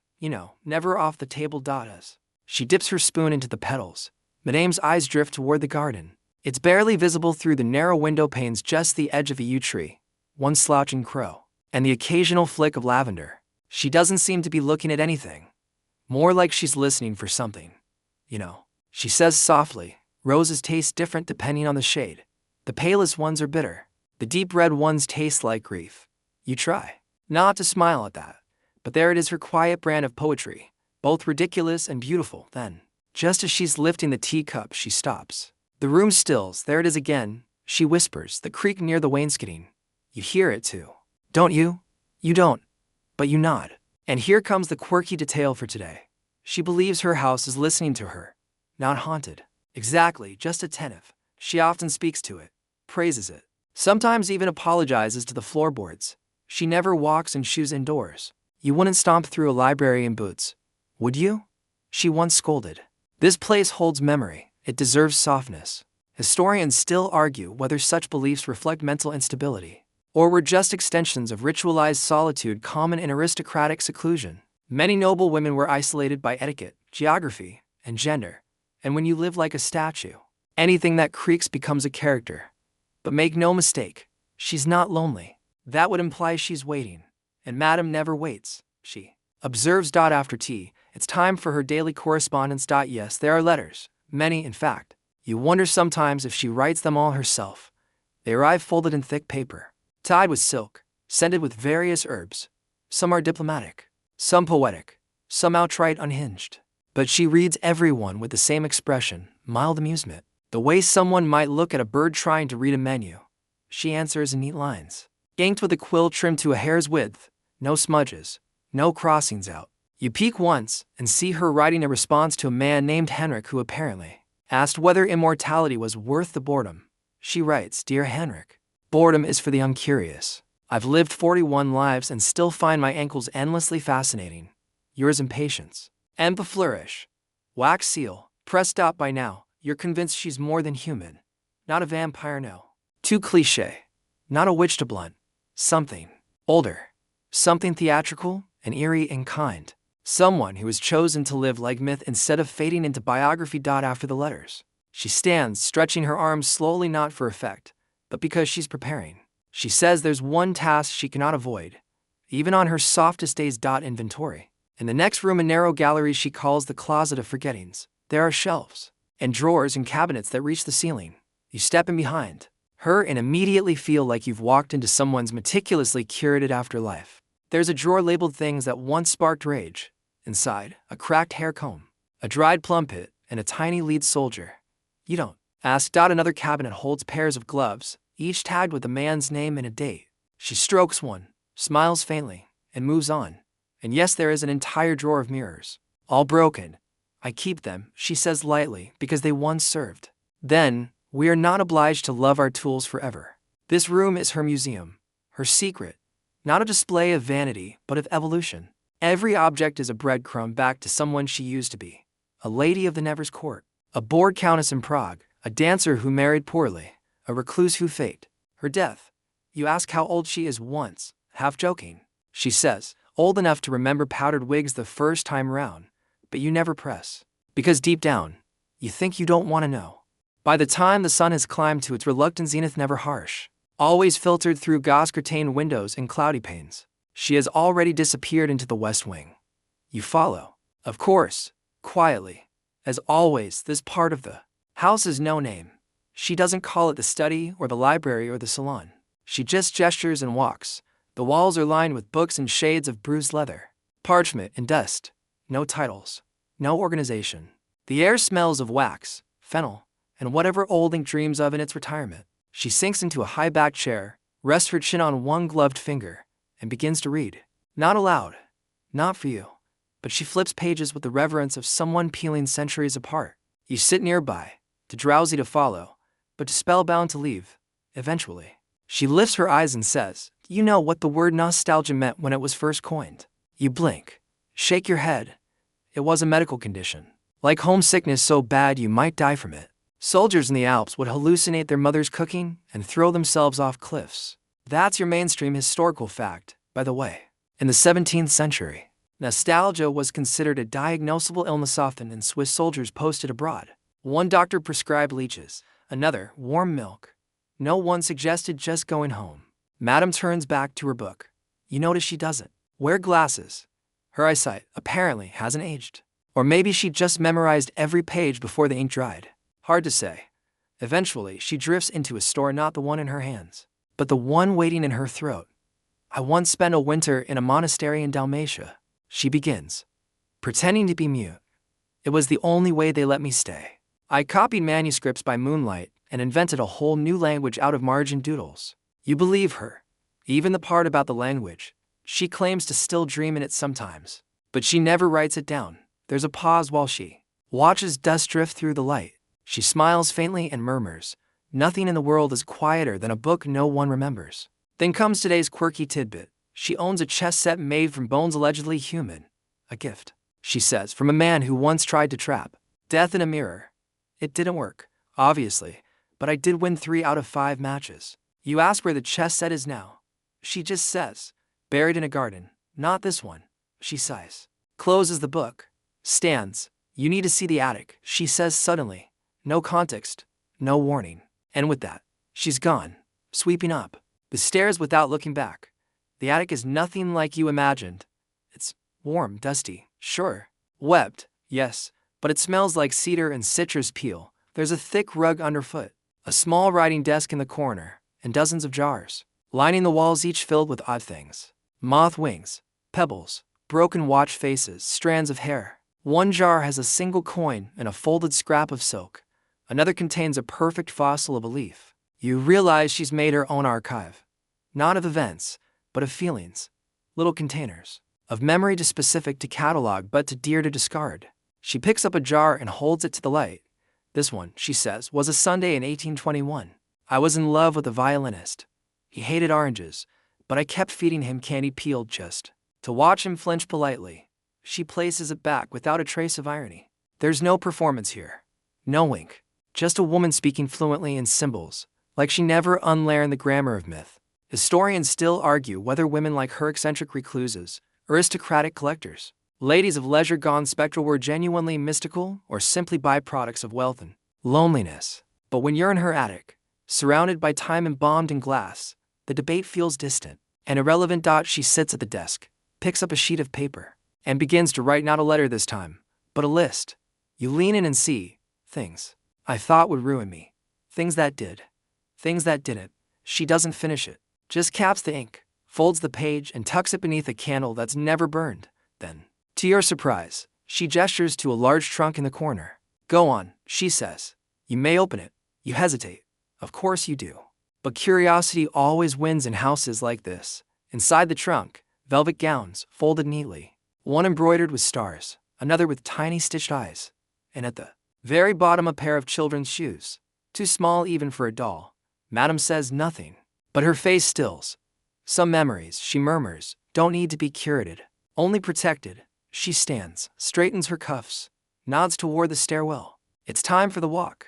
S1: never off the table. Us. She dips her spoon into the petals. Madame's eyes drift toward the garden. It's barely visible through the narrow window panes, just the edge of a yew tree, one slouching crow, and the occasional flick of lavender. She doesn't seem to be looking at anything. More like she's listening for something. She says softly, roses taste different depending on the shade. The palest ones are bitter. The deep red ones taste like grief. You try not to smile at that, but there it is, her quiet brand of poetry, both ridiculous and beautiful. Then, just as she's lifting the teacup, she stops. The room stills. There it is again, she whispers, the creak near the wainscoting. You hear it too, don't you? You don't, but you nod. And here comes the quirky detail for today. She believes her house is listening to her, not haunted. Exactly, just attentive. She often speaks to it, praises it, sometimes even apologizes to the floorboards. She never walks in shoes indoors. You wouldn't stomp through a library in boots, would you? She once scolded. This place holds memory. It deserves softness. Historians still argue whether such beliefs reflect mental instability, or were just extensions of ritualized solitude common in aristocratic seclusion. Many noble women were isolated by etiquette, geography, and gender, and when you live like a statue, anything that creaks becomes a character. But make no mistake, she's not lonely. That would imply she's waiting, and Madame never waits. She observes. After tea, it's time for her daily correspondence. Yes, there are letters, many in fact. You wonder sometimes if she writes them all herself. They arrive folded in thick paper, tied with silk, scented with various herbs. Some are diplomatic, some poetic, some outright unhinged. But she reads everyone with the same expression, mild amusement. The way someone might look at a bird trying to read a menu. She answers in neat lines, inked with a quill trimmed to a hair's width, no smudges, no crossings out. You peek once and see her writing a response to a man named Henrik who apparently asked whether immortality was worth the boredom. She writes, Dear Henrik, boredom is for the uncurious. I've lived 41 lives and still find my ankles endlessly fascinating. Yours impatience. And the flourish. Wax seal, pressed out by now. You're convinced she's more than human. Not a vampire, no. Too cliché. Not a witch to blunt. Something older. Something theatrical and eerie in kind. Someone who has chosen to live like myth instead of fading into biography. After the letters, she stands, stretching her arms slowly, not for effect, but because she's preparing. She says there's one task she cannot avoid, even on her softest days. Inventory. In the next room, a narrow gallery she calls the closet of forgettings. There are shelves and drawers and cabinets that reach the ceiling. You step in behind her and immediately feel like you've walked into someone's meticulously curated afterlife. There's a drawer labeled things that once sparked rage. Inside, a cracked hair comb, a dried plum pit, and a tiny lead soldier. You don't ask. Another cabinet holds pairs of gloves, each tagged with a man's name and a date. She strokes one, smiles faintly, and moves on. And yes, there is an entire drawer of mirrors, all broken. I keep them, she says lightly, because they once served. Then, we are not obliged to love our tools forever. This room is her museum, her secret, not a display of vanity, but of evolution. Every object is a breadcrumb back to someone she used to be. A lady of the Nevers court, a bored countess in Prague, a dancer who married poorly, a recluse who faked her death. You ask how old she is once, half joking. She says, old enough to remember powdered wigs the first time round, but you never press. Because deep down, you think you don't want to know. By the time the sun has climbed to its reluctant zenith, never harsh, always filtered through gauze-curtained windows and cloudy panes, she has already disappeared into the West Wing. You follow, of course, quietly. As always, this part of the house has no name. She doesn't call it the study or the library or the salon. She just gestures and walks. The walls are lined with books and shades of bruised leather, parchment and dust. No titles, no organization. The air smells of wax, fennel, and whatever Olding dreams of in its retirement. She sinks into a high-backed chair, rests her chin on one gloved finger, and begins to read. Not aloud, not for you, but she flips pages with the reverence of someone peeling centuries apart. You sit nearby, too drowsy to follow, but too spellbound to leave. Eventually, she lifts her eyes and says, You know what the word nostalgia meant when it was first coined? You blink, shake your head. It was a medical condition, like homesickness so bad you might die from it. Soldiers in the Alps would hallucinate their mother's cooking and throw themselves off cliffs. That's your mainstream historical fact, by the way. In the 17th century, nostalgia was considered a diagnosable illness, often in Swiss soldiers posted abroad. One doctor prescribed leeches, another warm milk. No one suggested just going home. Madame turns back to her book. You notice she doesn't wear glasses. Her eyesight apparently hasn't aged. Or maybe she just memorized every page before the ink dried. Hard to say. Eventually, she drifts into a store, not the one in her hands, but the one waiting in her throat. I once spent a winter in a monastery in Dalmatia. She begins, pretending to be mute. It was the only way they let me stay. I copied manuscripts by moonlight and invented a whole new language out of margin doodles. You believe her. Even the part about the language. She claims to still dream in it sometimes, but she never writes it down. There's a pause while she watches dust drift through the light. She smiles faintly and murmurs, nothing in the world is quieter than a book no one remembers. Then comes today's quirky tidbit. She owns a chess set made from bones allegedly human. A gift, she says, from a man who once tried to trap death in a mirror. It didn't work, obviously, but I did win 3 out of 5 matches. You ask where the chess set is now. She just says, buried in a garden. Not this one. She sighs. Closes the book. Stands. You need to see the attic, she says suddenly. No context. No warning. And with that, she's gone, sweeping up the stairs without looking back. The attic is nothing like you imagined. It's warm, dusty, sure. Webbed, yes, but it smells like cedar and citrus peel. There's a thick rug underfoot, a small writing desk in the corner, and dozens of jars, lining the walls, each filled with odd things. Moth wings, pebbles, broken watch faces, strands of hair. One jar has a single coin and a folded scrap of silk. Another contains a perfect fossil of a leaf. You realize she's made her own archive. Not of events, but of feelings. Little containers. Of memory too specific to catalog but too dear to discard. She picks up a jar and holds it to the light. This one, she says, was a Sunday in 1821. I was in love with a violinist. He hated oranges, but I kept feeding him candy peeled just to watch him flinch politely. She places it back without a trace of irony. There's no performance here. No wink. Just a woman speaking fluently in symbols, like she never unlearned the grammar of myth. Historians still argue whether women like her, eccentric recluses, aristocratic collectors, ladies of leisure gone spectral, were genuinely mystical or simply byproducts of wealth and loneliness. But when you're in her attic, surrounded by time embalmed in glass, the debate feels distant and irrelevant. She sits at the desk, picks up a sheet of paper, and begins to write, not a letter this time, but a list. You lean in and see things I thought would ruin me. Things that did. Things that didn't. She doesn't finish it. Just caps the ink, folds the page, and tucks it beneath a candle that's never burned. Then, to your surprise, she gestures to a large trunk in the corner. Go on, she says. You may open it. You hesitate. Of course you do. But curiosity always wins in houses like this. Inside the trunk, velvet gowns, folded neatly. One embroidered with stars, another with tiny stitched eyes. And at the very bottom, a pair of children's shoes. Too small even for a doll. Madame says nothing, but her face stills. Some memories, she murmurs, don't need to be curated, only protected. She stands, straightens her cuffs, nods toward the stairwell. It's time for the walk.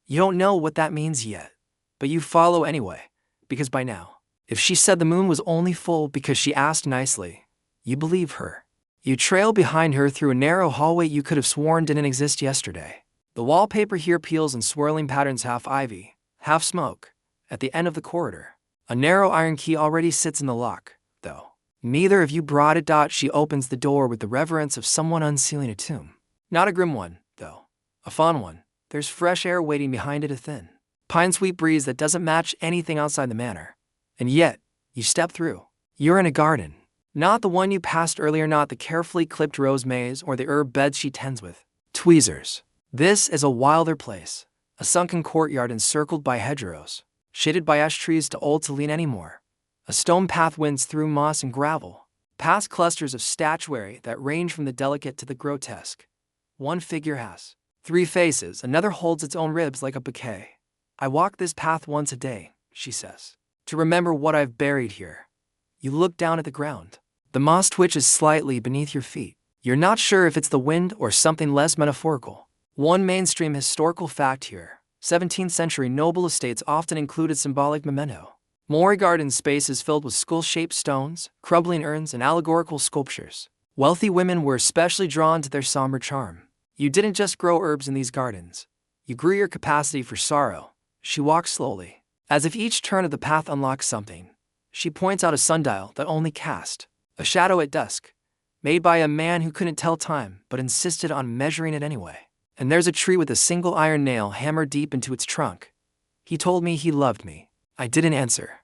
S1: You don't know what that means yet, but you follow anyway, because by now, if she said the moon was only full because she asked nicely, you believe her. You trail behind her through a narrow hallway you could have sworn didn't exist yesterday. The wallpaper here peels in swirling patterns, half ivy, half smoke. At the end of the corridor, a narrow iron key already sits in the lock, though neither of you brought it. She opens the door with the reverence of someone unsealing a tomb. Not a grim one, though. A fun one. There's fresh air waiting behind it, a thin, pine-sweet breeze that doesn't match anything outside the manor. And yet, you step through. You're in a garden. Not the one you passed earlier, not the carefully clipped rose maze or the herb beds she tends with tweezers. This is a wilder place, a sunken courtyard encircled by hedgerows, shaded by ash trees too old to lean anymore. A stone path winds through moss and gravel, past clusters of statuary that range from the delicate to the grotesque. One figure has 3 faces, another holds its own ribs like a bouquet. I walk this path once a day, she says, to remember what I've buried here. You look down at the ground. The moss twitches slightly beneath your feet. You're not sure if it's the wind or something less metaphorical. One mainstream historical fact here. 17th century noble estates often included symbolic memento. More garden spaces filled with skull-shaped stones, crumbling urns, and allegorical sculptures. Wealthy women were especially drawn to their somber charm. You didn't just grow herbs in these gardens. You grew your capacity for sorrow. She walks slowly, as if each turn of the path unlocks something. She points out a sundial that only cast a shadow at dusk, made by a man who couldn't tell time but insisted on measuring it anyway. And there's a tree with a single iron nail hammered deep into its trunk. He told me he loved me. I didn't answer.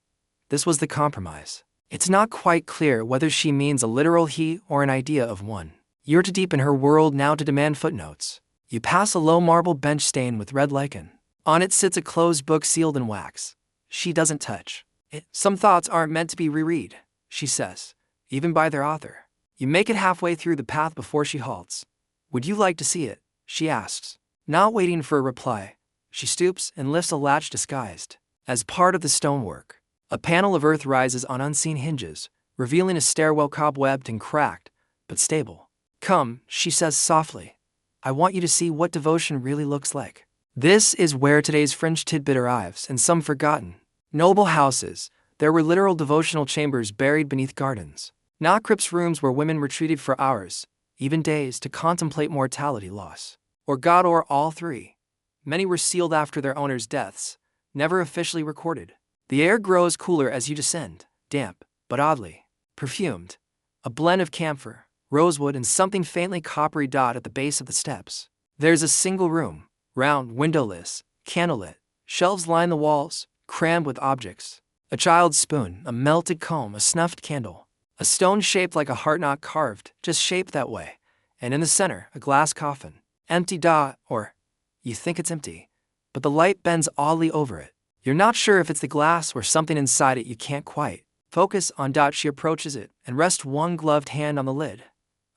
S1: This was the compromise. It's not quite clear whether she means a literal he or an idea of one. You're too deep in her world now to demand footnotes. You pass a low marble bench stained with red lichen. On it sits a closed book sealed in wax. She doesn't touch it. Some thoughts aren't meant to be reread, she says, even by their author. You make it halfway through the path before she halts. Would you like to see it? She asks. Not waiting for a reply, she stoops and lifts a latch disguised as part of the stonework. A panel of earth rises on unseen hinges, revealing a stairwell cobwebbed and cracked, but stable. Come, she says softly. I want you to see what devotion really looks like. This is where today's fringe tidbit arrives, and some forgotten. Noble houses, there were literal devotional chambers buried beneath gardens. Not crypts, rooms where women retreated for hours, even days, to contemplate mortality loss, or God, or all three. Many were sealed after their owners' deaths, never officially recorded. The air grows cooler as you descend, damp, but oddly perfumed. A blend of camphor, rosewood, and something faintly coppery dot at the base of the steps. There's a single room, round, windowless, candlelit. Shelves line the walls, crammed with objects. A child's spoon, a melted comb, a snuffed candle. A stone shaped like a heart, not carved, just shaped that way. And in the center, a glass coffin. Empty dot, or you think it's empty, but the light bends oddly over it. You're not sure if it's the glass or something inside it. You can't quite focus on dot. She approaches it and rests one gloved hand on the lid.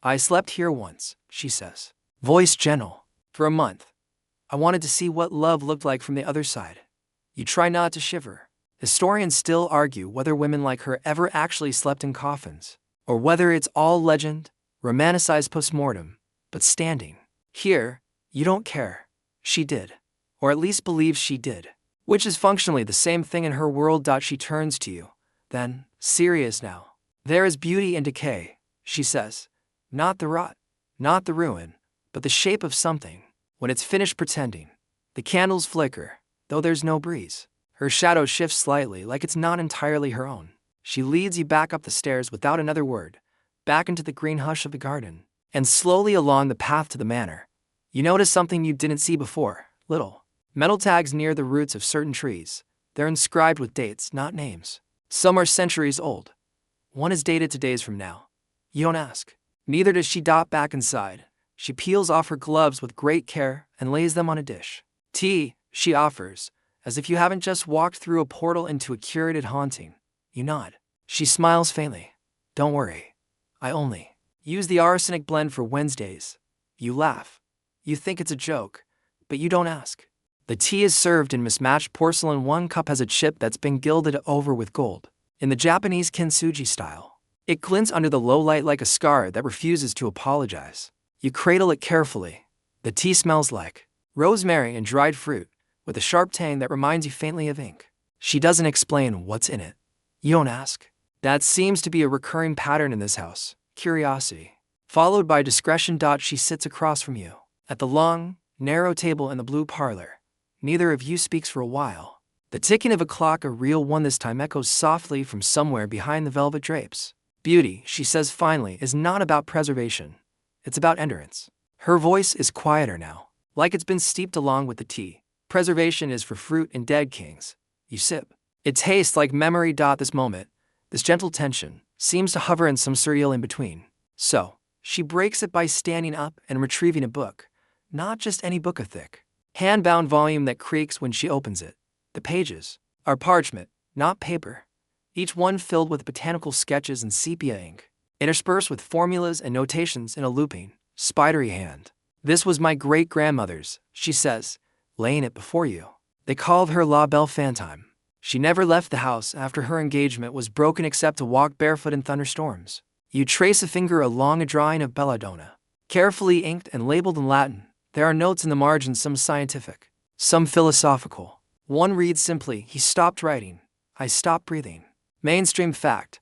S1: I slept here once, she says, voice gentle. For a month. I wanted to see what love looked like from the other side. You try not to shiver. Historians still argue whether women like her ever actually slept in coffins, or whether it's all legend, romanticized post-mortem. But standing here, you don't care. She did. Or at least believes she did. Which is functionally the same thing in her world. She turns to you. Then, serious now. There is beauty in decay, she says. Not the rot, not the ruin, but the shape of something. When it's finished pretending, the candles flicker, though there's no breeze. Her shadow shifts slightly, like it's not entirely her own. She leads you back up the stairs without another word, back into the green hush of the garden, and slowly along the path to the manor. You notice something you didn't see before. Little metal tags near the roots of certain trees. They're inscribed with dates, not names. Some are centuries old. One is dated to days from now. You don't ask. Neither does she. Back inside, she peels off her gloves with great care and lays them on a dish. Tea, she offers, as if you haven't just walked through a portal into a curated haunting. You nod. She smiles faintly. Don't worry. I only use the arsenic blend for Wednesdays. You laugh. You think it's a joke, but you don't ask. The tea is served in mismatched porcelain. One cup has a chip that's been gilded over with gold, in the Japanese kintsugi style. It glints under the low light like a scar that refuses to apologize. You cradle it carefully. The tea smells like rosemary and dried fruit, with a sharp tang that reminds you faintly of ink. She doesn't explain what's in it. You don't ask. That seems to be a recurring pattern in this house. Curiosity, followed by discretion. She sits across from you, at the long, narrow table in the blue parlor. Neither of you speaks for a while. The ticking of a clock, a real one this time, echoes softly from somewhere behind the velvet drapes. Beauty, she says finally, is not about preservation. It's about endurance. Her voice is quieter now, like it's been steeped along with the tea. Preservation is for fruit and dead kings. You sip. It tastes like memory. This moment, this gentle tension, seems to hover in some surreal in-between. So, she breaks it by standing up and retrieving a book. Not just any book, a thick, hand-bound volume that creaks when she opens it. The pages are parchment, not paper. Each one filled with botanical sketches and sepia ink, interspersed with formulas and notations in a looping, spidery hand. This was my great-grandmother's, she says, laying it before you. They called her La Belle Fantine. She never left the house after her engagement was broken except to walk barefoot in thunderstorms. You trace a finger along a drawing of Belladonna, carefully inked and labeled in Latin. There are notes in the margins, some scientific, some philosophical. One reads simply, he stopped writing, I stopped breathing. Mainstream fact.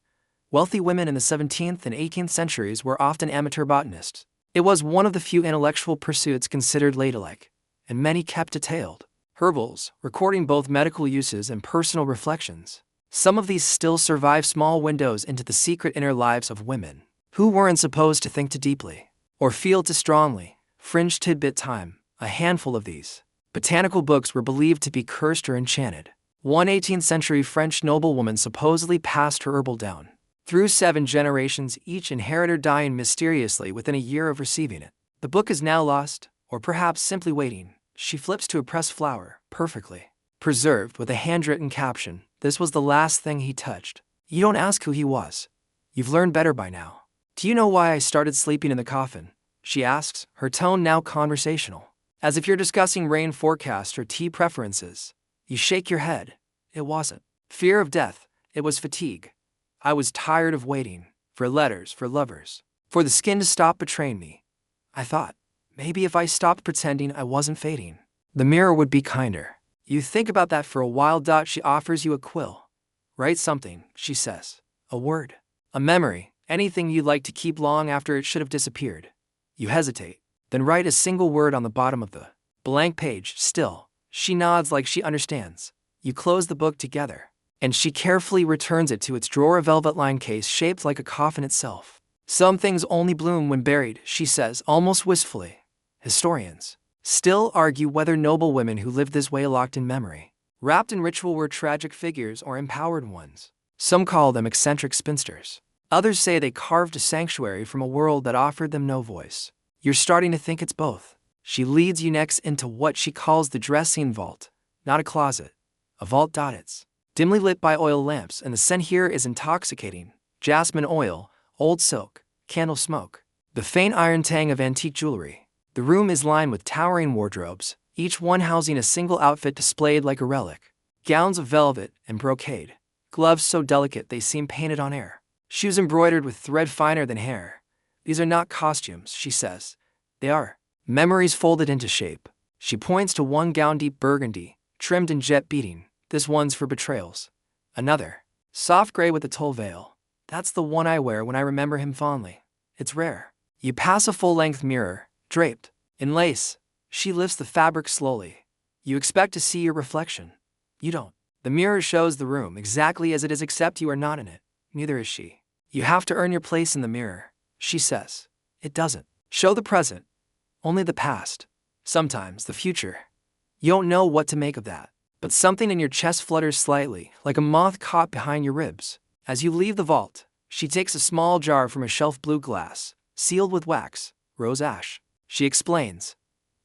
S1: Wealthy women in the 17th and 18th centuries were often amateur botanists. It was one of the few intellectual pursuits considered ladylike, and many kept detailed herbals, recording both medical uses and personal reflections. Some of these still survive, small windows into the secret inner lives of women who weren't supposed to think too deeply or feel too strongly. Fringe tidbit time. A handful of these botanical books were believed to be cursed or enchanted. One 18th century French noblewoman supposedly passed her herbal down through 7 generations, each inheritor dying mysteriously within a year of receiving it. The book is now lost, or perhaps simply waiting. She flips to a pressed flower, perfectly preserved with a handwritten caption. This was the last thing he touched. You don't ask who he was. You've learned better by now. Do you know why I started sleeping in the coffin? She asks, her tone now conversational, as if you're discussing rain forecast or tea preferences. You shake your head. It wasn't fear of death, it was fatigue. I was tired of waiting for letters, for lovers, for the skin to stop betraying me. I thought, maybe if I stopped pretending I wasn't fading, the mirror would be kinder. You think about that for a while. She offers you a quill. Write something, she says. A word, a memory, anything you'd like to keep long after it should have disappeared. You hesitate, then write a single word on the bottom of the blank page. Still, she nods like she understands. You close the book together, and she carefully returns it to its drawer, a velvet-lined case shaped like a coffin itself. Some things only bloom when buried, she says, almost wistfully. Historians still argue whether noble women who lived this way, locked in memory, wrapped in ritual, were tragic figures or empowered ones. Some call them eccentric spinsters. Others say they carved a sanctuary from a world that offered them no voice. You're starting to think it's both. She leads you next into what she calls the dressing vault, not a closet. A vault. It's dimly lit by oil lamps, and the scent here is intoxicating. Jasmine oil, old silk, candle smoke, the faint iron tang of antique jewelry. The room is lined with towering wardrobes, each one housing a single outfit displayed like a relic. Gowns of velvet and brocade, gloves so delicate they seem painted on air, shoes embroidered with thread finer than hair. These are not costumes, she says. They are memories folded into shape. She points to one gown, deep burgundy, trimmed in jet beading. This one's for betrayals. Another, soft gray with a tulle veil. That's the one I wear when I remember him fondly. It's rare. You pass a full-length mirror, draped in lace. She lifts the fabric slowly. You expect to see your reflection. You don't. The mirror shows the room exactly as it is, except you are not in it. Neither is she. You have to earn your place in the mirror, she says. It doesn't show the present, only the past. Sometimes the future. You don't know what to make of that, but something in your chest flutters slightly, like a moth caught behind your ribs. As you leave the vault, she takes a small jar from a shelf, blue glass, sealed with wax, rose ash. She explains,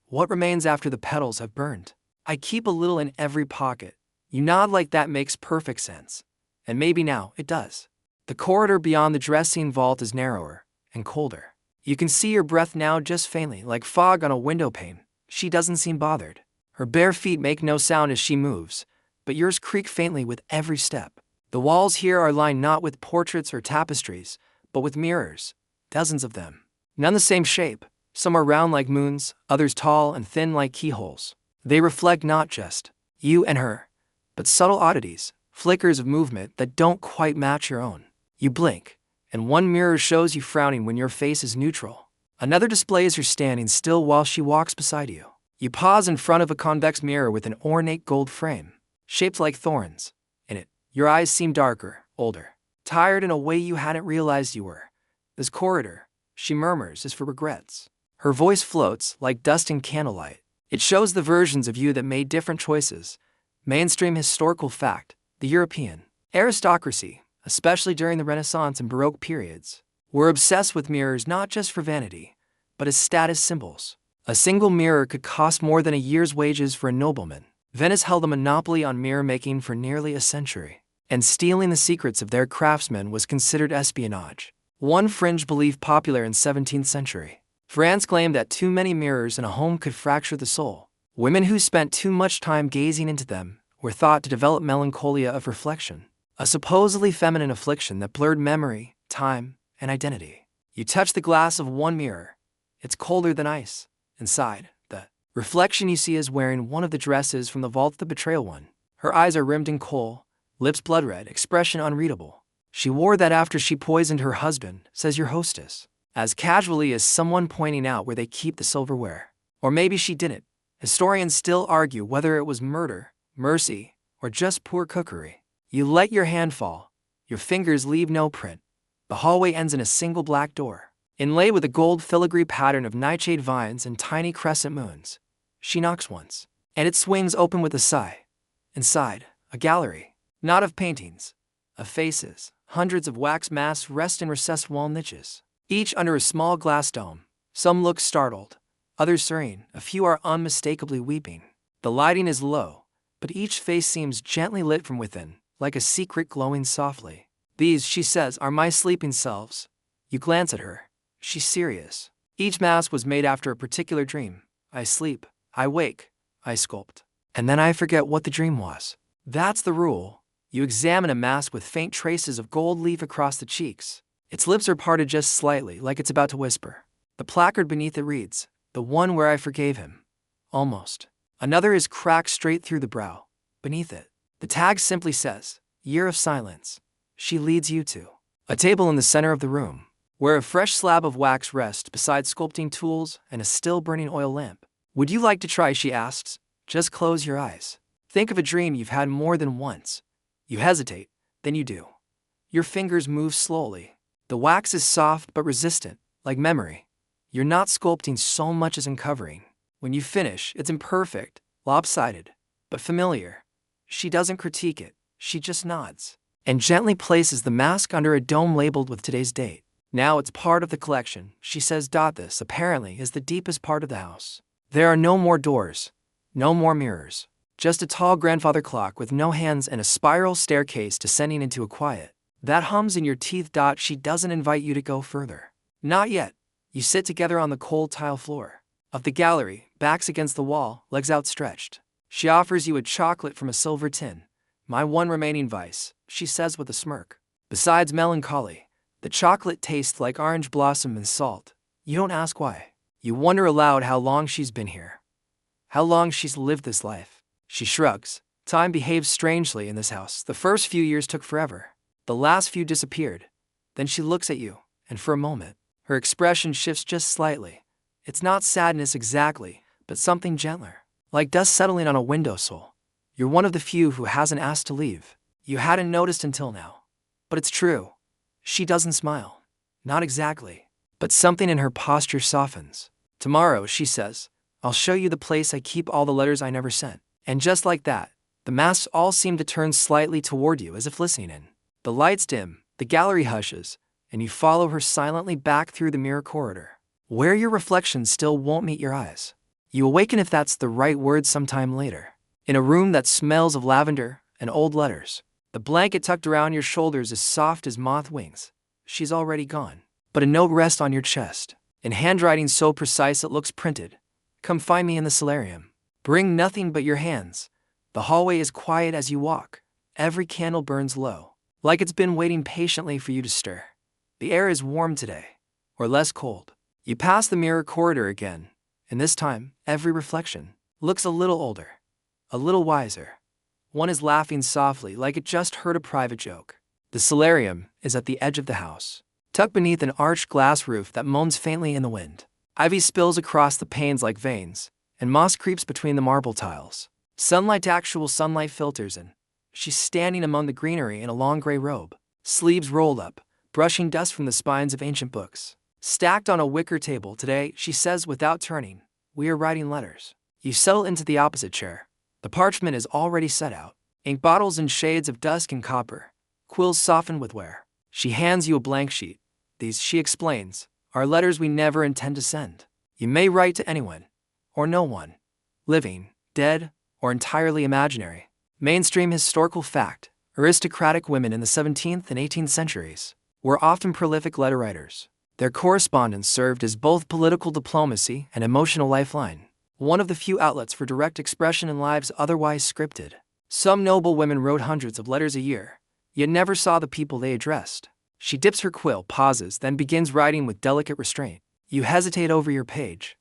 S1: what remains after the petals have burned? I keep a little in every pocket. You nod like that makes perfect sense. And maybe now it does. The corridor beyond the dressing vault is narrower and colder. You can see your breath now, just faintly, like fog on a window pane. She doesn't seem bothered. Her bare feet make no sound as she moves, but yours creak faintly with every step. The walls here are lined not with portraits or tapestries, but with mirrors, dozens of them. None the same shape. Some are round like moons, others tall and thin like keyholes. They reflect not just you and her, but subtle oddities, flickers of movement that don't quite match your own. You blink, and one mirror shows you frowning when your face is neutral. Another displays her standing still while she walks beside you. You pause in front of a convex mirror with an ornate gold frame, shaped like thorns. In it, your eyes seem darker, older, tired in a way you hadn't realized you were. This corridor, she murmurs, is for regrets. Her voice floats like dust in candlelight. It shows the versions of you that made different choices. Mainstream historical fact, the European aristocracy, especially during the Renaissance and Baroque periods, were obsessed with mirrors not just for vanity, but as status symbols. A single mirror could cost more than a year's wages for a nobleman. Venice held a monopoly on mirror making for nearly a century, and stealing the secrets of their craftsmen was considered espionage. One fringe belief popular in 17th century. France claimed that too many mirrors in a home could fracture the soul. Women who spent too much time gazing into them were thought to develop melancholia of reflection, a supposedly feminine affliction that blurred memory, time, and identity. You touch the glass of one mirror. It's colder than ice. Inside, the Reflection you see is wearing one of the dresses from the vault of the betrayal one. Her eyes are rimmed in kohl, lips blood red, expression unreadable. She wore that after she poisoned her husband, says your hostess, as casually as someone pointing out where they keep the silverware. Or maybe she didn't. Historians still argue whether it was murder, mercy, or just poor cookery. You let your hand fall. Your fingers leave no print. The hallway ends in a single black door, inlaid with a gold filigree pattern of nightshade vines and tiny crescent moons. She knocks once, and it swings open with a sigh. Inside, a gallery, not of paintings, of faces. Hundreds of wax masks rest in recessed wall niches, each under a small glass dome. Some look startled, others serene, a few are unmistakably weeping. The lighting is low, but each face seems gently lit from within, like a secret glowing softly. These, she says, are my sleeping selves. You glance at her. She's serious. Each mask was made after a particular dream. I sleep, I wake, I sculpt. And then I forget what the dream was. That's the rule. You examine a mask with faint traces of gold leaf across the cheeks. Its lips are parted just slightly, like it's about to whisper. The placard beneath it reads, "The one where I forgave him." Almost. Another is cracked straight through the brow. Beneath it, the tag simply says, "Year of Silence." She leads you to a table in the center of the room, where a fresh slab of wax rests beside sculpting tools and a still burning oil lamp. Would you like to try, she asks. Just close your eyes. Think of a dream you've had more than once. You hesitate, then you do. Your fingers move slowly. The wax is soft but resistant, like memory. You're not sculpting so much as uncovering. When you finish, it's imperfect, lopsided, but familiar. She doesn't critique it, she just nods, and gently places the mask under a dome labeled with today's date. Now it's part of the collection, she says. This, apparently, is the deepest part of the house. There are no more doors, no more mirrors. Just a tall grandfather clock with no hands and a spiral staircase descending into a quiet that hums in your teeth. She doesn't invite you to go further. Not yet. You sit together on the cold tile floor of the gallery, backs against the wall, legs outstretched. She offers you a chocolate from a silver tin. My one remaining vice, she says with a smirk. Besides melancholy, the chocolate tastes like orange blossom and salt. You don't ask why. You wonder aloud how long she's been here. How long she's lived this life. She shrugs. Time behaves strangely in this house. The first few years took forever. The last few disappeared. Then she looks at you, and for a moment, her expression shifts just slightly. It's not sadness exactly, but something gentler, like dust settling on a windowsill. You're one of the few who hasn't asked to leave. You hadn't noticed until now. But it's true. She doesn't smile. Not exactly. But something in her posture softens. Tomorrow, she says, I'll show you the place I keep all the letters I never sent. And just like that, the masks all seem to turn slightly toward you as if listening in. The lights dim, the gallery hushes, and you follow her silently back through the mirror corridor, where your reflection still won't meet your eyes. You awaken, if that's the right word, sometime later, in a room that smells of lavender and old letters. The blanket tucked around your shoulders is soft as moth wings. She's already gone. But a note rests on your chest, in handwriting so precise it looks printed. Come find me in the solarium. Bring nothing but your hands. The hallway is quiet as you walk. Every candle burns low, like it's been waiting patiently for you to stir. The air is warm today, or less cold. You pass the mirror corridor again, and this time, every reflection looks a little older, a little wiser. One is laughing softly, like it just heard a private joke. The solarium is at the edge of the house, tucked beneath an arched glass roof that moans faintly in the wind. Ivy spills across the panes like veins, and moss creeps between the marble tiles. Actual sunlight filters in. She's standing among the greenery in a long gray robe, sleeves rolled up, brushing dust from the spines of ancient books. Stacked on a wicker table today, she says without turning, we are writing letters. You settle into the opposite chair. The parchment is already set out. Ink bottles in shades of dusk and copper. Quills softened with wear. She hands you a blank sheet. These, she explains, are letters we never intend to send. You may write to anyone, or no one, living, dead, or entirely imaginary. Mainstream historical fact, aristocratic women in the 17th and 18th centuries were often prolific letter writers. Their correspondence served as both political diplomacy and emotional lifeline, one of the few outlets for direct expression in lives otherwise scripted. Some noblewomen wrote hundreds of letters a year, yet never saw the people they addressed. She dips her quill, pauses, then begins writing with delicate restraint. You hesitate over your page.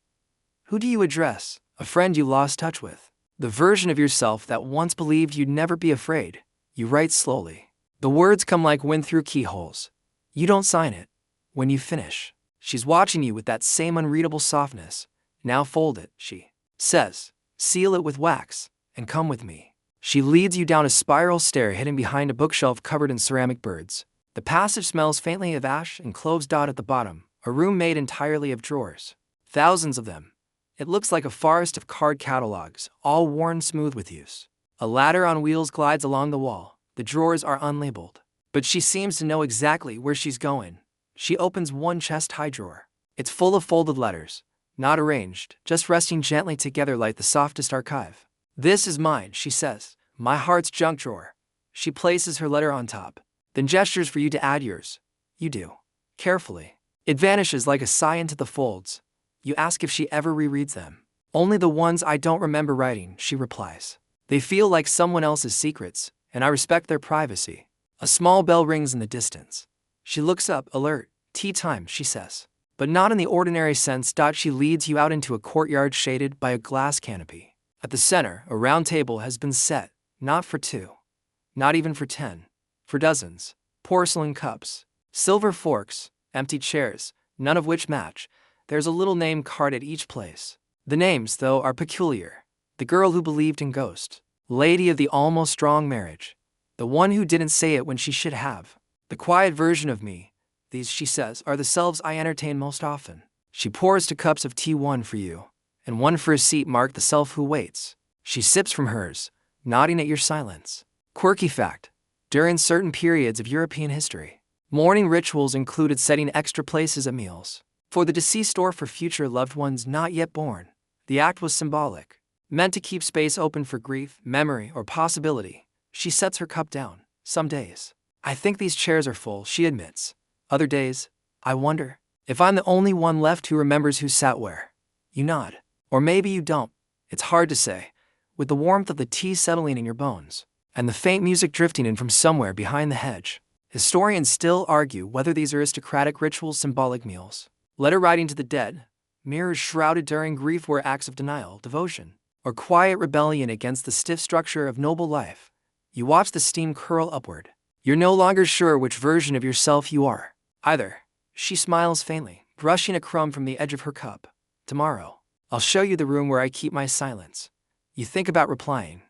S1: Who do you address? a friend you lost touch with, the version of yourself that once believed you'd never be afraid. You write slowly. The words come like wind through keyholes. You don't sign it. When you finish, she's watching you with that same unreadable softness. Now fold it, she says. Seal it with wax, and come with me. She leads you down a spiral stair hidden behind a bookshelf covered in ceramic birds. The passage smells faintly of ash and cloves dot at the bottom, a room made entirely of drawers. Thousands of them. It looks like a forest of card catalogs, all worn smooth with use. A ladder on wheels glides along the wall. The drawers are unlabeled. But she seems to know exactly where she's going. She opens one chest-high drawer. It's full of folded letters, not arranged, just resting gently together like the softest archive. This is mine, she says. My heart's junk drawer. She places her letter on top, then gestures for you to add yours. You do. Carefully. It vanishes like a sigh into the folds. You ask if she ever rereads them. Only the ones I don't remember writing, she replies. They feel like someone else's secrets, and I respect their privacy. A small bell rings in the distance. She looks up, alert. Tea time, she says. But not in the ordinary sense. She leads you out into a courtyard shaded by a glass canopy. At the center, a round table has been set, not for 2, not even for 10, for dozens. Porcelain cups, silver forks, empty chairs, none of which match. There's a little name card at each place. The names, though, are peculiar. The girl who believed in ghosts, lady of the almost strong marriage, the one who didn't say it when she should have, the quiet version of me. These, she says, are the selves I entertain most often. She pours 2 cups of tea, one for you, and one for a seat marked the self who waits. She sips from hers, nodding at your silence. Quirky fact. During certain periods of European history, mourning rituals included setting extra places at meals for the deceased or for future loved ones not yet born. The act was symbolic, meant to keep space open for grief, memory, or possibility. She sets her cup down. Some days, I think these chairs are full, she admits. Other days, I wonder if I'm the only one left who remembers who sat where. You nod. Or maybe you don't. It's hard to say, with the warmth of the tea settling in your bones, and the faint music drifting in from somewhere behind the hedge. Historians still argue whether these aristocratic rituals symbolic meals, letter writing to the dead, mirrors shrouded during grief were acts of denial, devotion, or quiet rebellion against the stiff structure of noble life. You watch the steam curl upward. You're no longer sure which version of yourself you are, either. She smiles faintly, brushing a crumb from the edge of her cup. Tomorrow, I'll show you the room where I keep my silence. You think about replying,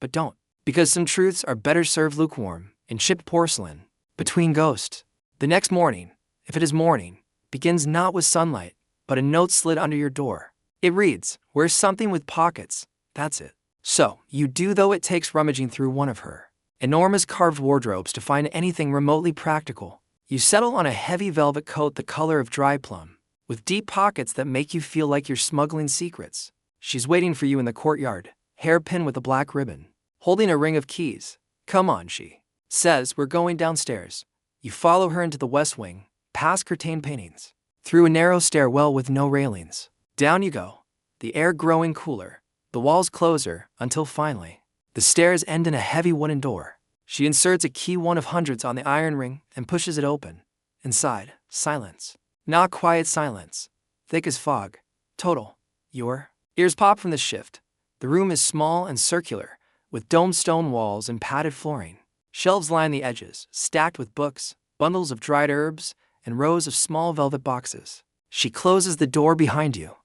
S1: but don't, because some truths are better served lukewarm, in chipped porcelain, between ghosts. The next morning, if it is morning, begins not with sunlight, but a note slid under your door. It reads, "Where's something with pockets?" That's it. So, you do, though it takes rummaging through one of her enormous carved wardrobes to find anything remotely practical. You settle on a heavy velvet coat the color of dry plum, with deep pockets that make you feel like you're smuggling secrets. She's waiting for you in the courtyard, hairpin with a black ribbon, holding a ring of keys. Come on, she says, we're going downstairs. You follow her into the west wing, past curtained paintings, through a narrow stairwell with no railings. Down you go, the air growing cooler, the walls closer, until finally, the stairs end in a heavy wooden door. She inserts a key, one of hundreds, on the iron ring and pushes it open. Inside, silence. Not quiet silence. Thick as fog. Total. Your ears pop from the shift. The room is small and circular, with domed stone walls and padded flooring. Shelves line the edges, stacked with books, bundles of dried herbs, and rows of small velvet boxes. She closes the door behind you.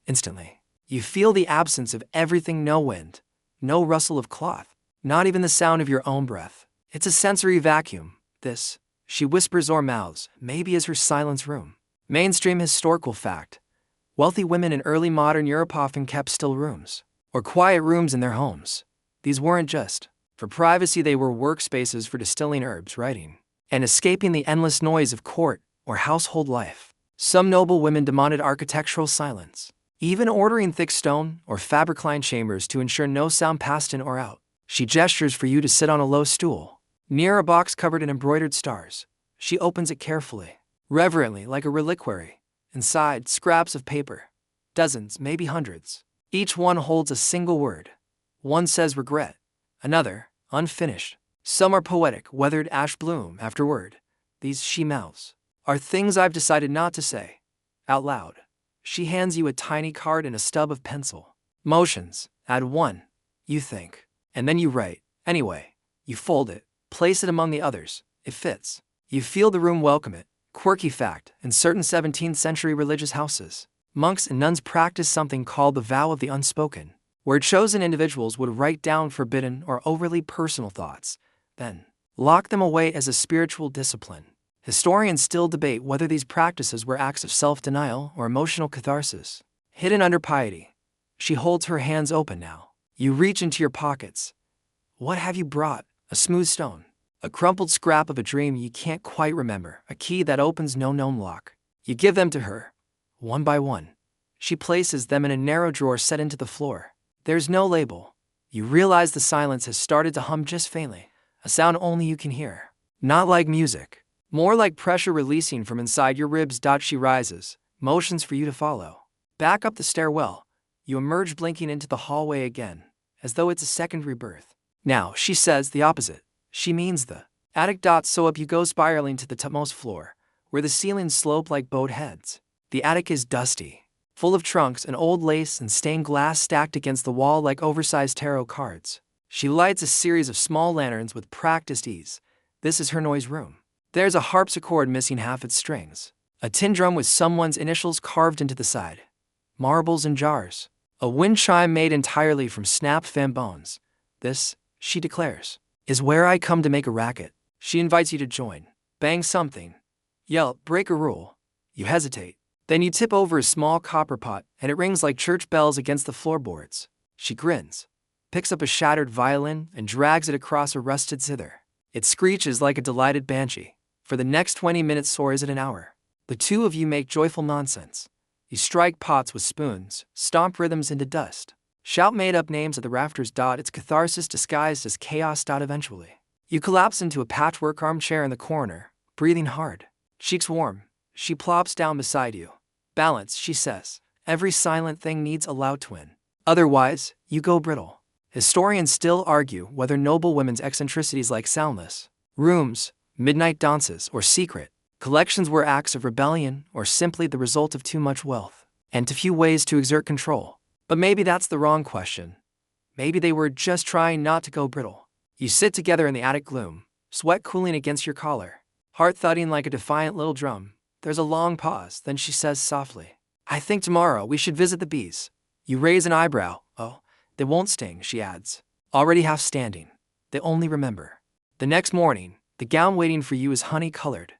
S1: Instantly, you feel the absence of everything. No wind, no rustle of cloth, not even the sound of your own breath. It's a sensory vacuum. This, she whispers or mouths, maybe is her silence room. Mainstream historical fact. Wealthy women in early modern Europe often kept still rooms, or quiet rooms in their homes. These weren't just for privacy, they were workspaces for distilling herbs, writing, and escaping the endless noise of court or household life. Some noble women demanded architectural silence, even ordering thick stone or fabric-lined chambers to ensure no sound passed in or out. She gestures for you to sit on a low stool, near a box covered in embroidered stars. She opens it carefully, reverently, like a reliquary. Inside, scraps of paper. Dozens, maybe hundreds. Each one holds a single word. One says regret. Another, unfinished. Some are poetic, weathered ash bloom afterward. These, she mouths, are things I've decided not to say out loud. She hands you a tiny card and a stub of pencil. Motions. Add 1. You think. And then you write. Anyway. You fold it. Place it among the others. It fits. You feel the room welcome it. Quirky fact, in certain 17th century religious houses, monks and nuns practiced something called the vow of the unspoken, where chosen individuals would write down forbidden or overly personal thoughts, then lock them away as a spiritual discipline. Historians still debate whether these practices were acts of self-denial or emotional catharsis. Hidden under piety. She holds her hands open now. You reach into your pockets. What have you brought? A smooth stone. A crumpled scrap of a dream you can't quite remember. A key that opens no known lock. You give them to her. One by one. She places them in a narrow drawer set into the floor. There's no label. You realize the silence has started to hum just faintly. A sound only you can hear. Not like music. More like pressure releasing from inside your ribs. She rises. Motions for you to follow. Back up the stairwell. You emerge blinking into the hallway again, as though it's a second rebirth. Now, she says the opposite. She means the attic. So up you go, spiraling to the topmost floor, where the ceilings slope like boat heads. The attic is dusty, full of trunks and old lace and stained glass stacked against the wall like oversized tarot cards. She lights a series of small lanterns with practiced ease. This is her noise room. There's a harpsichord missing half its strings, a tin drum with someone's initials carved into the side, marbles and jars, a wind chime made entirely from snapped fan bones. This, she declares, is where I come to make a racket. She invites you to join. Bang something. Yell, break a rule. You hesitate. Then you tip over a small copper pot, and it rings like church bells against the floorboards. She grins, picks up a shattered violin, and drags it across a rusted zither. It screeches like a delighted banshee. For the next 20 minutes, or is it an hour? The two of you make joyful nonsense. You strike pots with spoons, stomp rhythms into dust, shout made-up names at the rafters. It's catharsis disguised as chaos. Eventually, you collapse into a patchwork armchair in the corner, breathing hard, cheeks warm. She plops down beside you. Balance, she says. Every silent thing needs a loud twin. Otherwise, you go brittle. Historians still argue whether noblewomen's eccentricities like soundless rooms, midnight dances, or secret collections were acts of rebellion or simply the result of too much wealth and too few ways to exert control. But maybe that's the wrong question. Maybe they were just trying not to go brittle. You sit together in the attic gloom, sweat cooling against your collar, heart thudding like a defiant little drum. There's a long pause, then she says softly, I think tomorrow we should visit the bees. You raise an eyebrow. Oh, they won't sting, she adds. Already half standing. They only remember. The next morning, the gown waiting for you is honey-colored.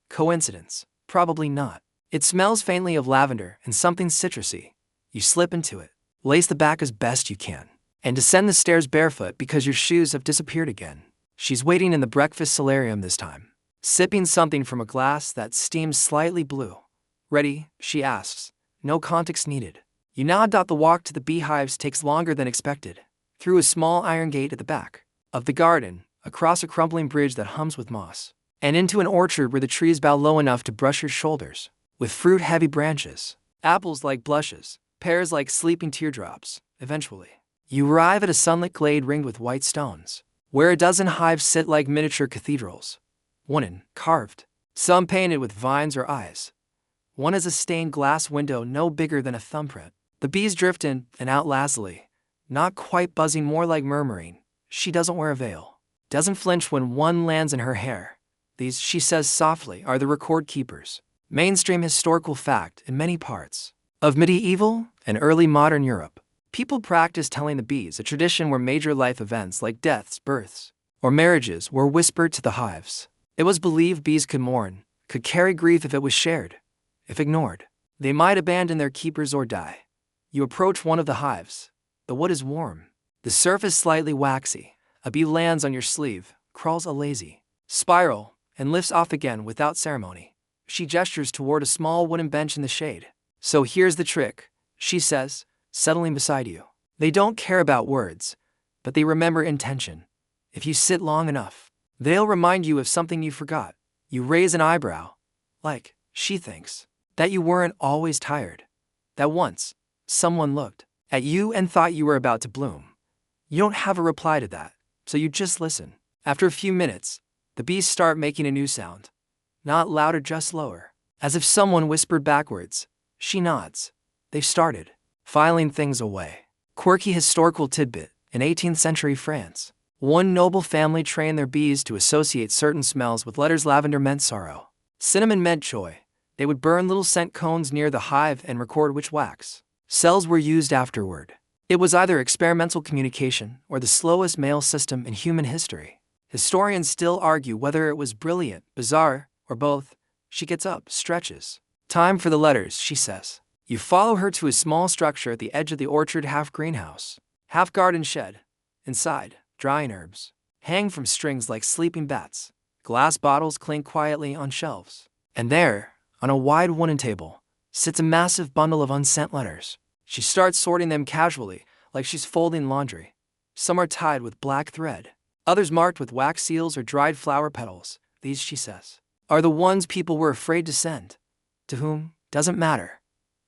S1: Coincidence? Probably not. It smells faintly of lavender and something citrusy. You slip into it, lace the back as best you can, and descend the stairs barefoot because your shoes have disappeared again. She's waiting in the breakfast solarium this time, sipping something from a glass that steams slightly blue. Ready? She asks. No context needed. You nod. The walk to the beehives takes longer than expected. Through a small iron gate at the back of the garden, across a crumbling bridge that hums with moss, and into an orchard where the trees bow low enough to brush your shoulders, with fruit-heavy branches, apples like blushes, pears like sleeping teardrops. Eventually, you arrive at a sunlit glade ringed with white stones, where a dozen hives sit like miniature cathedrals. One in carved, some painted with vines or eyes. One has a stained glass window no bigger than a thumbprint. The bees drift in and out lazily, not quite buzzing, more like murmuring. She doesn't wear a veil, doesn't flinch when one lands in her hair. These, she says softly, are the record keepers. Mainstream historical fact in many parts of medieval and early modern Europe. People practiced telling the bees, a tradition where major life events like deaths, births, or marriages were whispered to the hives. It was believed bees could mourn, could carry grief if it was shared. If ignored, they might abandon their keepers or die. You approach one of the hives. The wood is warm, the surface slightly waxy. A bee lands on your sleeve, crawls a lazy spiral, and lifts off again without ceremony. She gestures toward a small wooden bench in the shade. So here's the trick, she says, settling beside you. They don't care about words, but they remember intention. If you sit long enough, they'll remind you of something you forgot. You raise an eyebrow, like, she thinks, that you weren't always tired. That once, someone looked at you and thought you were about to bloom. You don't have a reply to that, so you just listen. After a few minutes, the bees start making a new sound. Not louder, just lower, as if someone whispered backwards. She nods. They've started filing things away. quirky historical tidbit. In 18th century France, one noble family trained their bees to associate certain smells with letters. Lavender meant sorrow. Cinnamon meant joy. They would burn little scent cones near the hive and record which wax cells were used afterward. It was either experimental communication or the slowest mail system in human history. Historians still argue whether it was brilliant, bizarre, or both. She gets up, stretches. Time for the letters, she says. You follow her to a small structure at the edge of the orchard, half greenhouse, half garden shed. Inside, drying herbs hang from strings like sleeping bats. Glass bottles clink quietly on shelves. And there, on a wide wooden table, sits a massive bundle of unsent letters. She starts sorting them casually, like she's folding laundry. Some are tied with black thread, others marked with wax seals or dried flower petals. These, she says, are the ones people were afraid to send. To whom? Doesn't matter.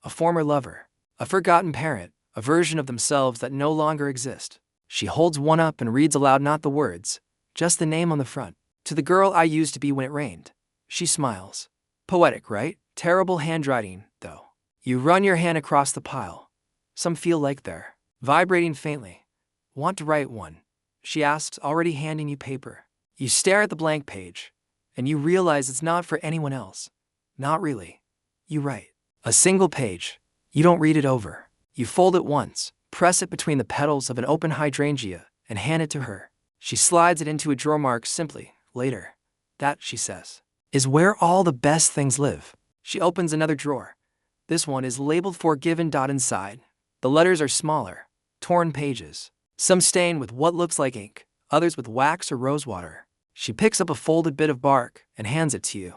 S1: A former lover, a forgotten parent, a version of themselves that no longer exist. She holds one up and reads aloud, not the words, just the name on the front. To the girl I used to be when it rained. She smiles. Poetic, right? Terrible handwriting, though. You run your hand across the pile. Some feel like they're vibrating faintly. Want to write one? She asks, already handing you paper. You stare at the blank page, and you realize it's not for anyone else. Not really. You write a single page. You don't read it over. You fold it once, press it between the petals of an open hydrangea, and hand it to her. She slides it into a drawer marked simply, later. That, she says, is where all the best things live. She opens another drawer. This one is labeled forgiven. Inside, the letters are smaller, torn pages. Some stained with what looks like ink, others with wax or rosewater. She picks up a folded bit of bark and hands it to you.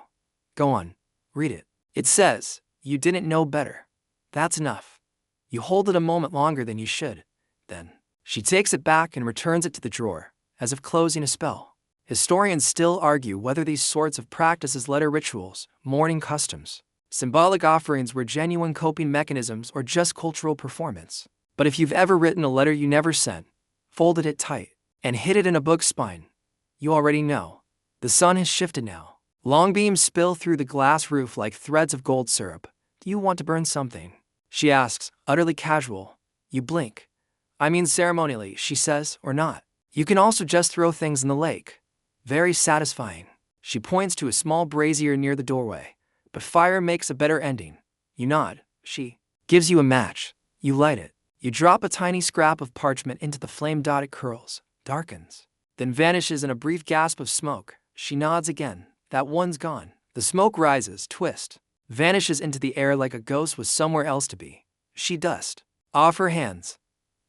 S1: Go on, read it. It says, you didn't know better. That's enough. You hold it a moment longer than you should. Then, she takes it back and returns it to the drawer, as if closing a spell. Historians still argue whether these sorts of practices, letter rituals, mourning customs, symbolic offerings, were genuine coping mechanisms or just cultural performance. But if you've ever written a letter you never sent, folded it tight, and hid it in a book's spine, you already know. The sun has shifted now. Long beams spill through the glass roof like threads of gold syrup. Do you want to burn something? She asks, utterly casual. You blink. I mean ceremonially, she says, or not. You can also just throw things in the lake. Very satisfying. She points to a small brazier near the doorway. But fire makes a better ending. You nod. She gives you a match. You light it. You drop a tiny scrap of parchment into the flame. It curls, darkens, then vanishes in a brief gasp of smoke. She nods again. That one's gone. The smoke rises, twists, vanishes into the air like a ghost was somewhere else to be. She dusts off her hands.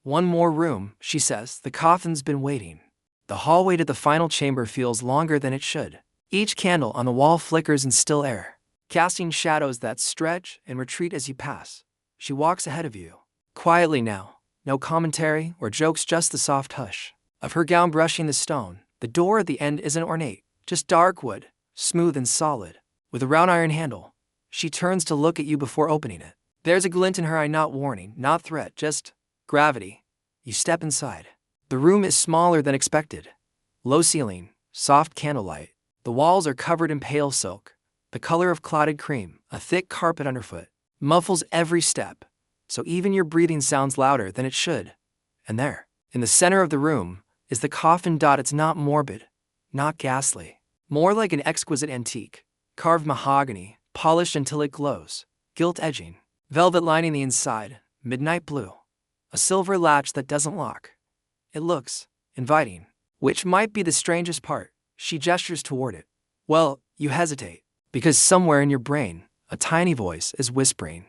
S1: One more room, she says. The coffin's been waiting. The hallway to the final chamber feels longer than it should. Each candle on the wall flickers in still air, casting shadows that stretch and retreat as you pass. She walks ahead of you. Quietly now, no commentary or jokes, just the soft hush of her gown brushing the stone. The door at the end isn't ornate, just dark wood, smooth and solid, with a round iron handle. She turns to look at you before opening it. There's a glint in her eye, not warning, not threat, just gravity. You step inside. The room is smaller than expected. Low ceiling, soft candlelight. The walls are covered in pale silk, the color of clotted cream. A thick carpet underfoot muffles every step, so even your breathing sounds louder than it should. And there, in the center of the room, is the coffin. It's not morbid, not ghastly, more like an exquisite antique, carved mahogany, polished until it glows, gilt edging, velvet lining the inside, midnight blue. A silver latch that doesn't lock. It looks inviting, which might be the strangest part. She gestures toward it. Well, you hesitate, because somewhere in your brain, a tiny voice is whispering,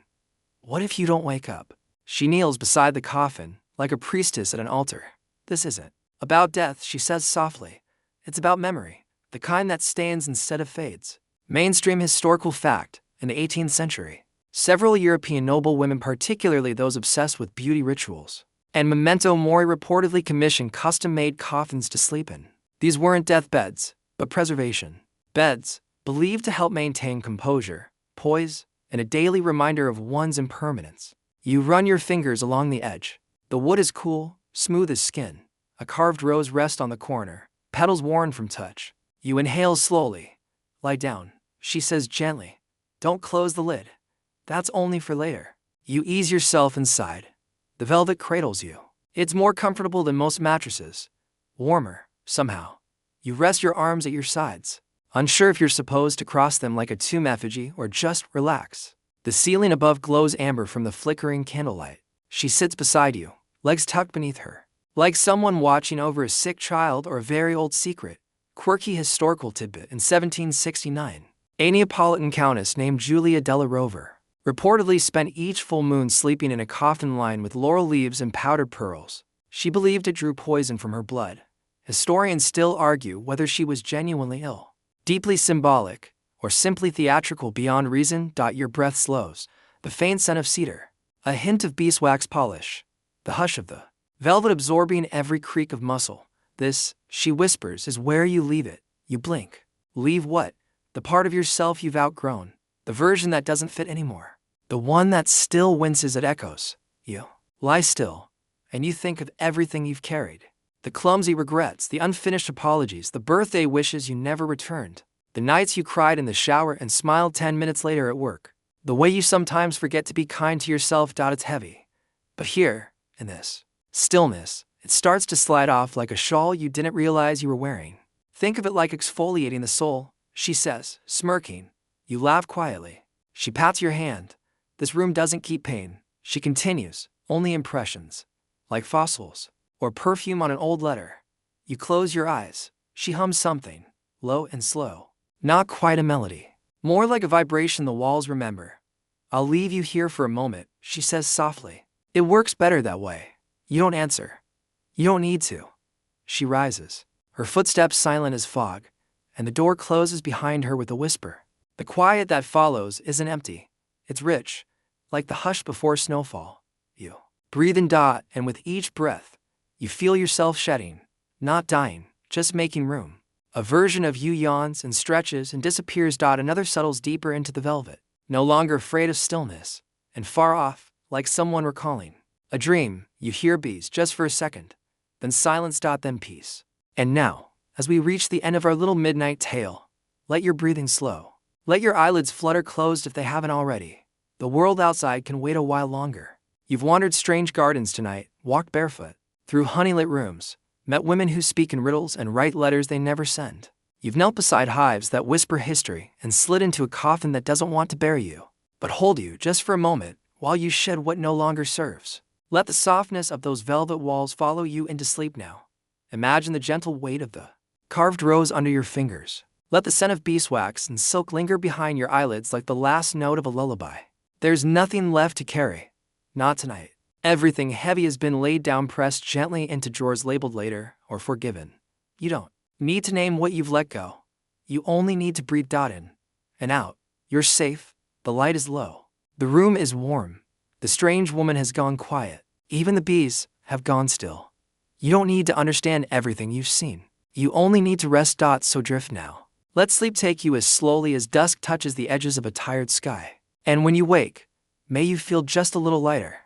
S1: what if you don't wake up? She kneels beside the coffin, like a priestess at an altar. This isn't about death, she says softly. It's about memory, the kind that stands instead of fades. Mainstream historical fact, in the 18th century, several European noblewomen, particularly those obsessed with beauty rituals, and memento mori, reportedly commissioned custom-made coffins to sleep in. These weren't deathbeds, but preservation beds, believed to help maintain composure, poise, and a daily reminder of one's impermanence. You run your fingers along the edge. The wood is cool, smooth as skin. A carved rose rests on the corner, petals worn from touch. You inhale slowly. Lie down, she says gently. Don't close the lid. That's only for later. You ease yourself inside. The velvet cradles you. It's more comfortable than most mattresses. Warmer, somehow. You rest your arms at your sides, unsure if you're supposed to cross them like a tomb effigy or just relax. The ceiling above glows amber from the flickering candlelight. She sits beside you, legs tucked beneath her, like someone watching over a sick child or a very old secret. Quirky historical tidbit: in 1769, a Neapolitan countess named Julia della Rover reportedly spent each full moon sleeping in a coffin lined with laurel leaves and powdered pearls. She believed it drew poison from her blood. Historians still argue whether she was genuinely ill, deeply symbolic, or simply theatrical beyond reason. Your breath slows, the faint scent of cedar, a hint of beeswax polish, the hush of the velvet absorbing every creak of muscle. This, she whispers, is where you leave it. You blink. Leave what? The part of yourself you've outgrown, the version that doesn't fit anymore, the one that still winces at echoes. You lie still, and you think of everything you've carried. The clumsy regrets, the unfinished apologies, the birthday wishes you never returned, the nights you cried in the shower and smiled 10 minutes later at work, the way you sometimes forget to be kind to yourself. It's heavy. But here, in this stillness, it starts to slide off like a shawl you didn't realize you were wearing. Think of it like exfoliating the soul, she says, smirking. You laugh quietly. She pats your hand. This room doesn't keep pain, she continues, only impressions, like fossils or perfume on an old letter. You close your eyes. She hums something, low and slow. Not quite a melody, more like a vibration the walls remember. I'll leave you here for a moment, she says softly. It works better that way. You don't answer. You don't need to. She rises, her footsteps silent as fog, and the door closes behind her with a whisper. The quiet that follows isn't empty. It's rich, like the hush before snowfall. You breathe in. And with each breath, you feel yourself shedding, not dying, just making room. A version of you yawns and stretches and disappears. Another settles deeper into the velvet, no longer afraid of stillness, and far off, like someone recalling a dream. You hear bees just for a second, then silence. Then peace. And now, as we reach the end of our little midnight tale, let your breathing slow. Let your eyelids flutter closed if they haven't already. The world outside can wait a while longer. You've wandered strange gardens tonight, walked barefoot through honey-lit rooms, met women who speak in riddles and write letters they never send. You've knelt beside hives that whisper history and slid into a coffin that doesn't want to bury you, but hold you just for a moment while you shed what no longer serves. Let the softness of those velvet walls follow you into sleep now. Imagine the gentle weight of the carved rose under your fingers. Let the scent of beeswax and silk linger behind your eyelids like the last note of a lullaby. There's nothing left to carry. Not tonight. Everything heavy has been laid down, pressed gently into drawers labeled later or forgiven. You don't need to name what you've let go. You only need to breathe. In and out. You're safe. The light is low. The room is warm. The strange woman has gone quiet. Even the bees have gone still. You don't need to understand everything you've seen. You only need to rest. So drift now. Let sleep take you as slowly as dusk touches the edges of a tired sky. And when you wake, may you feel just a little lighter.